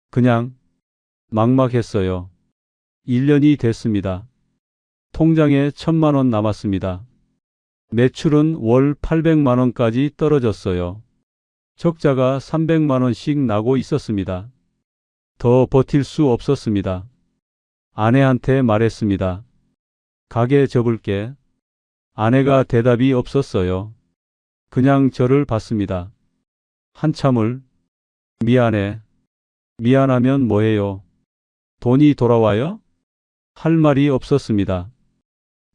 그냥 막막했어요. 1년이 됐습니다. 통장에 1,000만 원 남았습니다. 매출은 월 800만 원까지 떨어졌어요. 적자가 300만 원씩 나고 있었습니다. 더 버틸 수 없었습니다. 아내한테 말했습니다. 가게 접을게. 아내가 대답이 없었어요. 그냥 저를 봤습니다. 한참을 미안해. 미안하면 뭐해요? 돈이 돌아와요? 할 말이 없었습니다.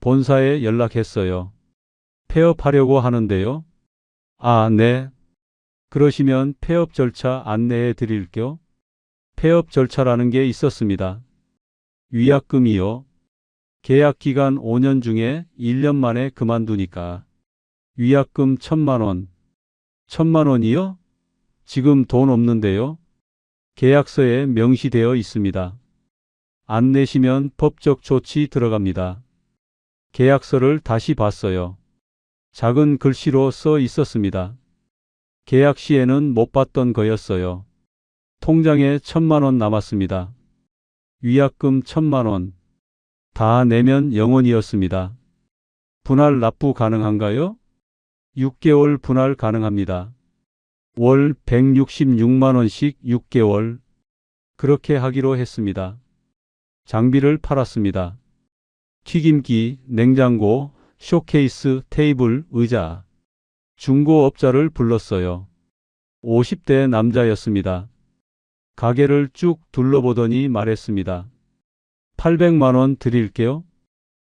본사에 연락했어요. 폐업하려고 하는데요. 아, 네. 그러시면 폐업 절차 안내해 드릴게요. 폐업 절차라는 게 있었습니다. 위약금이요. 계약 기간 5년 중에 1년 만에 그만두니까. 위약금 1,000만 원. 1,000만 원이요? 지금 돈 없는데요. 계약서에 명시되어 있습니다. 안 내시면 법적 조치 들어갑니다. 계약서를 다시 봤어요. 작은 글씨로 써 있었습니다. 계약 시에는 못 받던 거였어요. 통장에 1,000만 원 남았습니다. 위약금 1,000만 원. 다 내면 0원이었습니다. 분할 납부 가능한가요? 6개월 분할 가능합니다. 월 166만 원씩 6개월. 그렇게 하기로 했습니다. 장비를 팔았습니다. 튀김기, 냉장고, 쇼케이스, 테이블, 의자. 중고업자를 불렀어요. 50대 남자였습니다. 가게를 쭉 둘러보더니 말했습니다. 800만 원 드릴게요.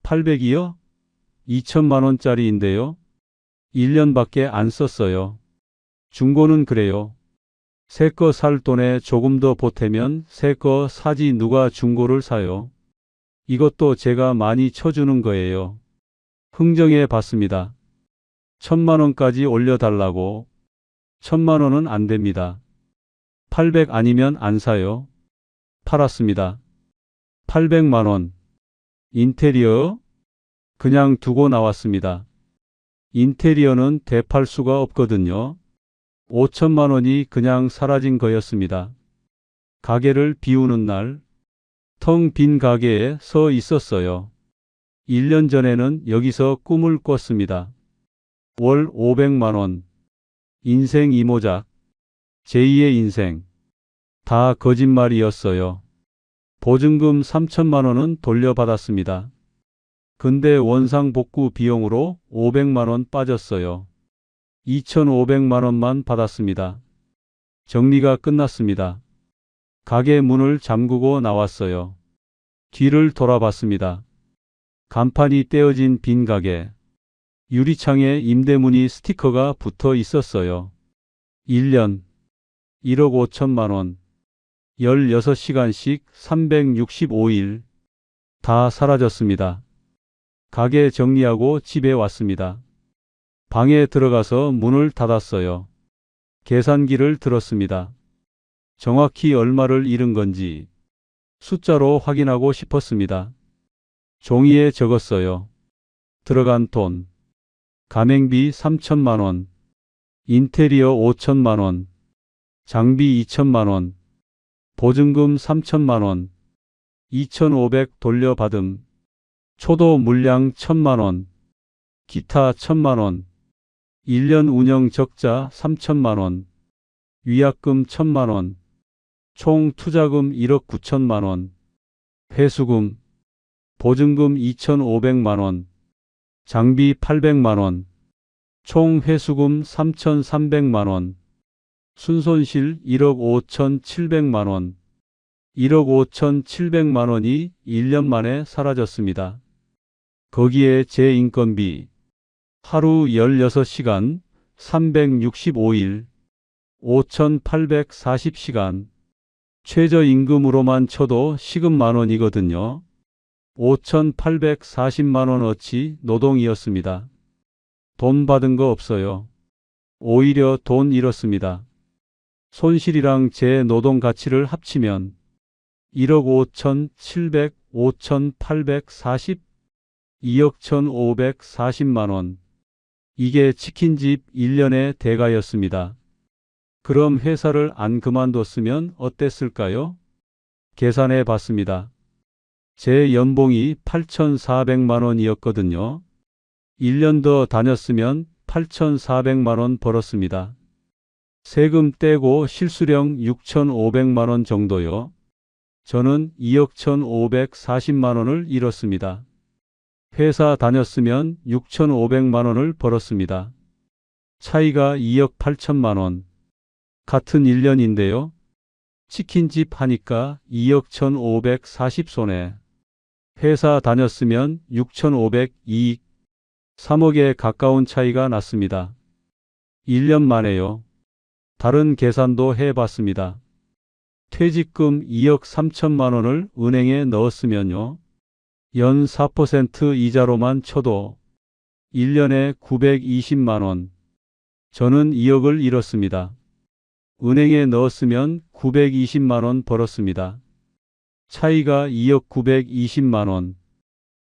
800이요? 2천만 원짜리인데요. 1년밖에 안 썼어요. 중고는 그래요. 새 거 살 돈에 조금 더 보태면 새 거 사지 누가 중고를 사요. 이것도 제가 많이 쳐주는 거예요. 흥정해 봤습니다. 1,000만 원까지 올려달라고. 1,000만 원은 안 됩니다. 800 아니면 안 사요. 팔았습니다. 800만 원. 인테리어? 그냥 두고 나왔습니다. 인테리어는 되팔 수가 없거든요. 5천만 원이 그냥 사라진 거였습니다. 가게를 비우는 날, 텅 빈 가게에 서 있었어요. 1년 전에는 여기서 꿈을 꿨습니다. 월 500만 원. 인생 이모작. 제2의 인생. 다 거짓말이었어요. 보증금 3천만 원은 돌려받았습니다. 근데 원상복구 비용으로 500만 원 빠졌어요. 2,500만 원만 받았습니다. 정리가 끝났습니다. 가게 문을 잠그고 나왔어요. 뒤를 돌아봤습니다. 간판이 떼어진 빈 가게. 유리창에 임대문의 스티커가 붙어 있었어요. 1년 1억 5천만 원. 16시간씩 365일. 다 사라졌습니다. 가게 정리하고 집에 왔습니다. 방에 들어가서 문을 닫았어요. 계산기를 들었습니다. 정확히 얼마를 잃은 건지 숫자로 확인하고 싶었습니다. 종이에 적었어요. 들어간 돈. 가맹비 3천만 원. 인테리어 5천만 원. 장비 2천만 원. 보증금 3천만 원. 2,500 돌려받음. 초도 물량 1,000만 원. 기타 1,000만 원. 1년 운영 적자 3천만 원. 위약금 1,000만 원. 총 투자금 1억 9천만 원. 회수금. 보증금 2,500만 원. 장비 800만 원. 총 회수금 3,300만 원. 순손실 1억 5,700만 원. 1억 5,700만 원이 1년 만에 사라졌습니다. 거기에 제 인건비. 하루 16시간, 365일, 5,840시간. 최저임금으로만 쳐도 시급만 원이거든요. 5,840만 원어치 노동이었습니다. 돈 받은 거 없어요. 오히려 돈 잃었습니다. 손실이랑 제 노동 가치를 합치면 1억 5,700, 5,840, 2억 1,540만 원. 이게 치킨집 1년의 대가였습니다. 그럼 회사를 안 그만뒀으면 어땠을까요? 계산해 봤습니다. 제 연봉이 8,400만 원이었거든요. 1년 더 다녔으면 8,400만 원 벌었습니다. 세금 떼고 실수령 6,500만 원 정도요. 저는 2억 1,540만 원을 잃었습니다. 회사 다녔으면 6,500만 원을 벌었습니다. 차이가 2억 8천만 원. 같은 1년인데요. 치킨집 하니까 2억 1,540 손해. 회사 다녔으면 6,500 이익. 3억에 가까운 차이가 났습니다. 1년 만에요. 다른 계산도 해봤습니다. 퇴직금 2억 3천만 원을 은행에 넣었으면요. 연 4% 이자로만 쳐도 1년에 920만 원. 저는 2억을 잃었습니다. 은행에 넣었으면 920만 원 벌었습니다. 차이가 2억 920만 원.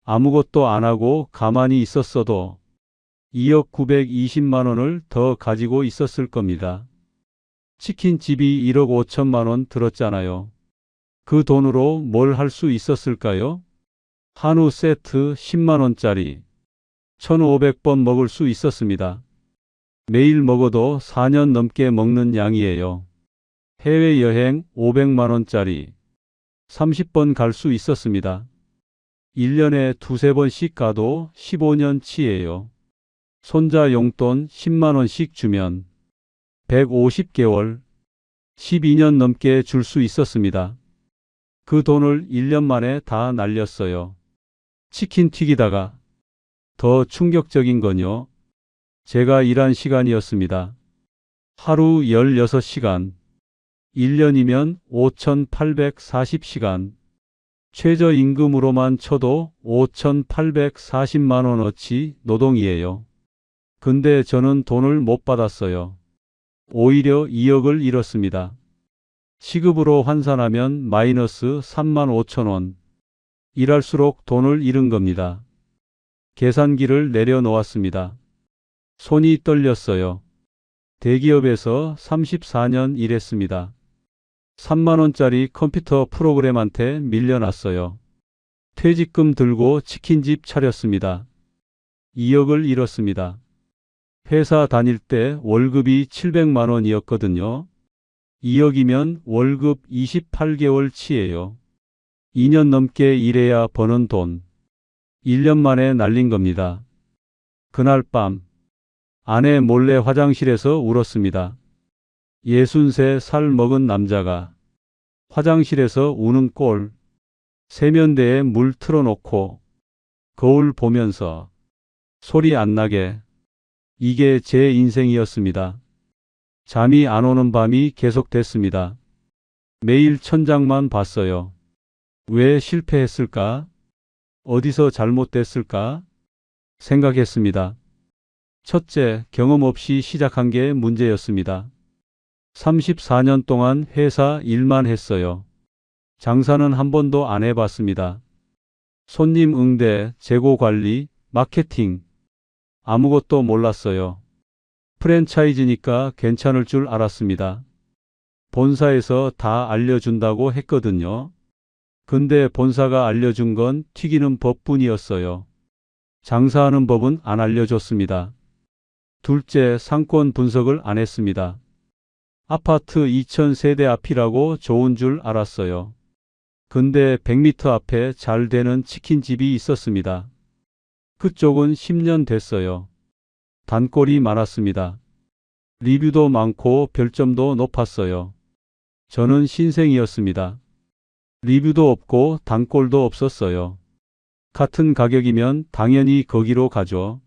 아무것도 안 하고 가만히 있었어도 2억 920만 원을 더 가지고 있었을 겁니다. 치킨집이 1억 5천만 원 들었잖아요. 그 돈으로 뭘 할 수 있었을까요? 한우 세트 10만 원짜리 1,500번 먹을 수 있었습니다. 매일 먹어도 4년 넘게 먹는 양이에요. 해외여행 500만 원짜리 30번 갈 수 있었습니다. 1년에 두세 번씩 가도 15년치예요. 손자 용돈 10만 원씩 주면 150개월, 12년 넘게 줄 수 있었습니다. 그 돈을 1년 만에 다 날렸어요. 치킨 튀기다가. 더 충격적인 건요. 제가 일한 시간이었습니다. 하루 16시간. 1년이면 5,840시간. 최저임금으로만 쳐도 5,840만 원어치 노동이에요. 근데 저는 돈을 못 받았어요. 오히려 2억을 잃었습니다. 시급으로 환산하면 마이너스 3만 5천 원. 일할수록 돈을 잃은 겁니다. 계산기를 내려놓았습니다. 손이 떨렸어요. 대기업에서 34년 일했습니다. 3만 원짜리 컴퓨터 프로그램한테 밀려났어요. 퇴직금 들고 치킨집 차렸습니다. 2억을 잃었습니다. 회사 다닐 때 월급이 700만 원이었거든요. 2억이면 월급 28개월 치예요. 2년 넘게 일해야 버는 돈. 1년 만에 날린 겁니다. 그날 밤 아내 몰래 화장실에서 울었습니다. 63살 먹은 남자가 화장실에서 우는 꼴. 세면대에 물 틀어놓고 거울 보면서 소리 안 나게. 이게 제 인생이었습니다. 잠이 안 오는 밤이 계속됐습니다. 매일 천장만 봤어요. 왜 실패했을까? 어디서 잘못됐을까? 생각했습니다. 첫째, 경험 없이 시작한 게 문제였습니다. 34년 동안 회사 일만 했어요. 장사는 한 번도 안 해봤습니다. 손님 응대, 재고 관리, 마케팅. 아무것도 몰랐어요. 프랜차이즈니까 괜찮을 줄 알았습니다. 본사에서 다 알려준다고 했거든요. 근데 본사가 알려준 건 튀기는 법뿐이었어요. 장사하는 법은 안 알려줬습니다. 둘째, 상권 분석을 안 했습니다. 아파트 2000세대 앞이라고 좋은 줄 알았어요. 근데 100m 앞에 잘 되는 치킨집이 있었습니다. 그쪽은 10년 됐어요. 단골이 많았습니다. 리뷰도 많고 별점도 높았어요. 저는 신생이었습니다. 리뷰도 없고 단골도 없었어요. 같은 가격이면 당연히 거기로 가죠.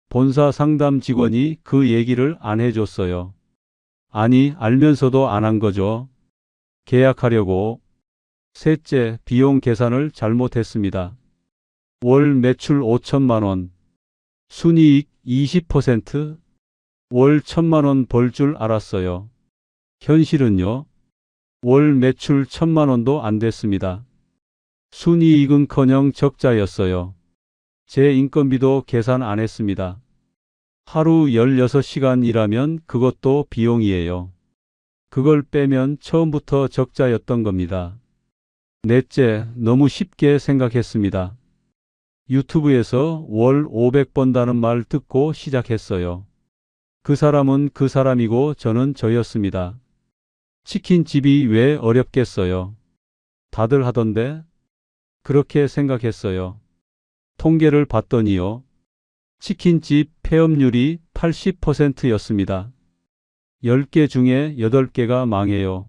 본사 상담 직원이 그 얘기를 안 해줬어요. 아니, 알면서도 안 한 거죠. 계약하려고. 셋째, 비용 계산을 잘못했습니다. 월 매출 5천만 원, 순이익 20%, 월 1,000만 원 벌 줄 알았어요. 현실은요, 월 매출 1,000만 원도 안 됐습니다. 순이익은커녕 적자였어요. 제 인건비도 계산 안 했습니다. 하루 16시간 일하면 그것도 비용이에요. 그걸 빼면 처음부터 적자였던 겁니다. 넷째, 너무 쉽게 생각했습니다. 유튜브에서 월 500 번다는 말 듣고 시작했어요. 그 사람은 그 사람이고 저는 저였습니다. 치킨집이 왜 어렵겠어요? 다들 하던데? 그렇게 생각했어요. 통계를 봤더니요. 치킨집 폐업률이 80%였습니다. 10개 중에 8개가 망해요.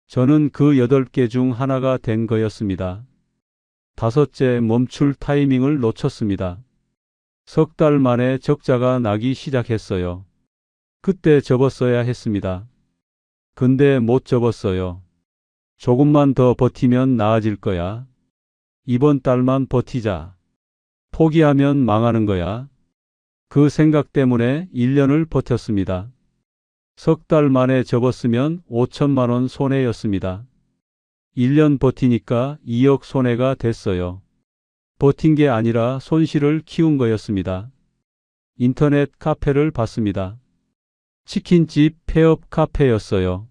저는 그 8개 중 하나가 된 거였습니다. 다섯째, 멈출 타이밍을 놓쳤습니다. 석 달 만에 적자가 나기 시작했어요. 그때 접었어야 했습니다. 근데 못 접었어요. 조금만 더 버티면 나아질 거야. 이번 달만 버티자. 포기하면 망하는 거야. 그 생각 때문에 1년을 버텼습니다. 석 달 만에 접었으면 5천만 원 손해였습니다. 1년 버티니까 2억 손해가 됐어요. 버틴 게 아니라 손실을 키운 거였습니다. 인터넷 카페를 봤습니다. 치킨집 폐업 카페였어요.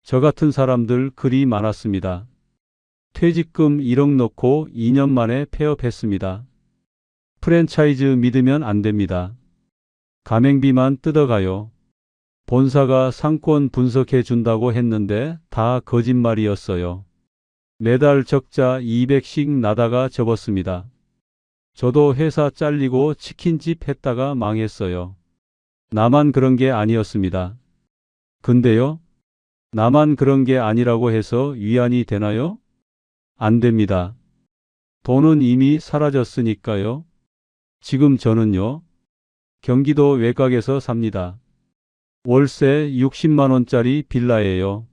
저 같은 사람들 글이 많았습니다. 퇴직금 1억 넣고 2년 만에 폐업했습니다. 프랜차이즈 믿으면 안 됩니다. 가맹비만 뜯어가요. 본사가 상권 분석해 준다고 했는데 다 거짓말이었어요. 매달 적자 200씩 나다가 접었습니다. 저도 회사 잘리고 치킨집 했다가 망했어요. 나만 그런 게 아니었습니다. 근데요? 나만 그런 게 아니라고 해서 위안이 되나요? 안 됩니다. 돈은 이미 사라졌으니까요. 지금 저는요. 경기도 외곽에서 삽니다. 월세 60만 원짜리 빌라예요.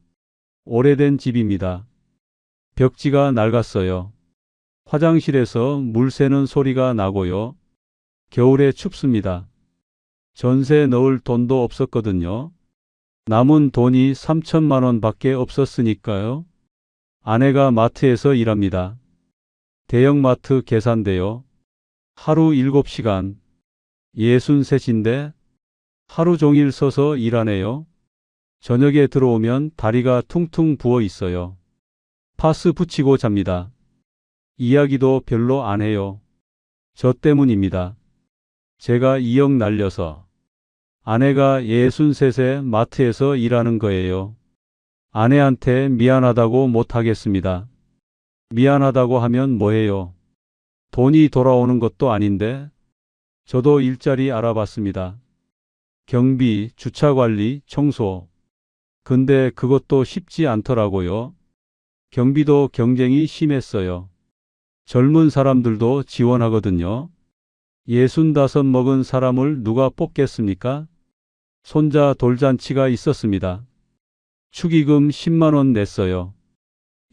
오래된 집입니다. 벽지가 낡았어요. 화장실에서 물 새는 소리가 나고요. 겨울에 춥습니다. 전세 넣을 돈도 없었거든요. 남은 돈이 3천만 원밖에 없었으니까요. 아내가 마트에서 일합니다. 대형마트 계산대요. 하루 7시간. 63인데 하루 종일 서서 일하네요. 저녁에 들어오면 다리가 퉁퉁 부어 있어요. 파스 붙이고 잡니다. 이야기도 별로 안 해요. 저 때문입니다. 제가 2억 날려서. 아내가 63세 마트에서 일하는 거예요. 아내한테 미안하다고 못하겠습니다. 미안하다고 하면 뭐해요? 돈이 돌아오는 것도 아닌데. 저도 일자리 알아봤습니다. 경비, 주차관리, 청소. 근데 그것도 쉽지 않더라고요. 경비도 경쟁이 심했어요. 젊은 사람들도 지원하거든요. 65 먹은 사람을 누가 뽑겠습니까? 손자 돌잔치가 있었습니다. 축의금 10만 원 냈어요.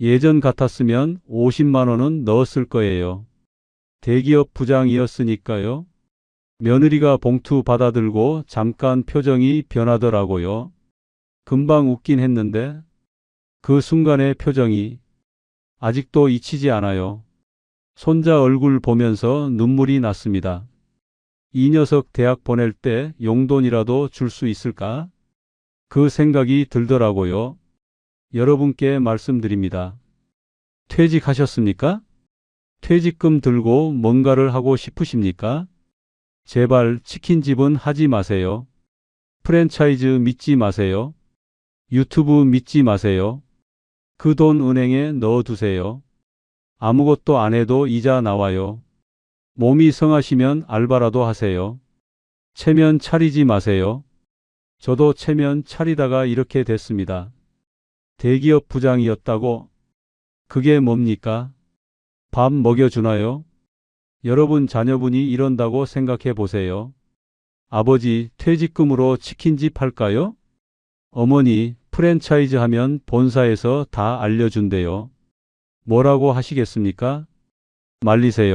예전 같았으면 50만 원은 넣었을 거예요. 대기업 부장이었으니까요. 며느리가 봉투 받아들고 잠깐 표정이 변하더라고요. 금방 웃긴 했는데 그 순간의 표정이 아직도 잊히지 않아요. 손자 얼굴 보면서 눈물이 났습니다. 이 녀석 대학 보낼 때 용돈이라도 줄 수 있을까? 그 생각이 들더라고요. 여러분께 말씀드립니다. 퇴직하셨습니까? 퇴직금 들고 뭔가를 하고 싶으십니까? 제발 치킨집은 하지 마세요. 프랜차이즈 믿지 마세요. 유튜브 믿지 마세요. 그 돈 은행에 넣어두세요. 아무것도 안 해도 이자 나와요. 몸이 성하시면 알바라도 하세요. 체면 차리지 마세요. 저도 체면 차리다가 이렇게 됐습니다. 대기업 부장이었다고? 그게 뭡니까? 밥 먹여주나요? 여러분 자녀분이 이런다고 생각해 보세요. 아버지 퇴직금으로 치킨집 할까요? 어머니 프랜차이즈 하면 본사에서 다 알려준대요. 뭐라고 하시겠습니까? 말리세요.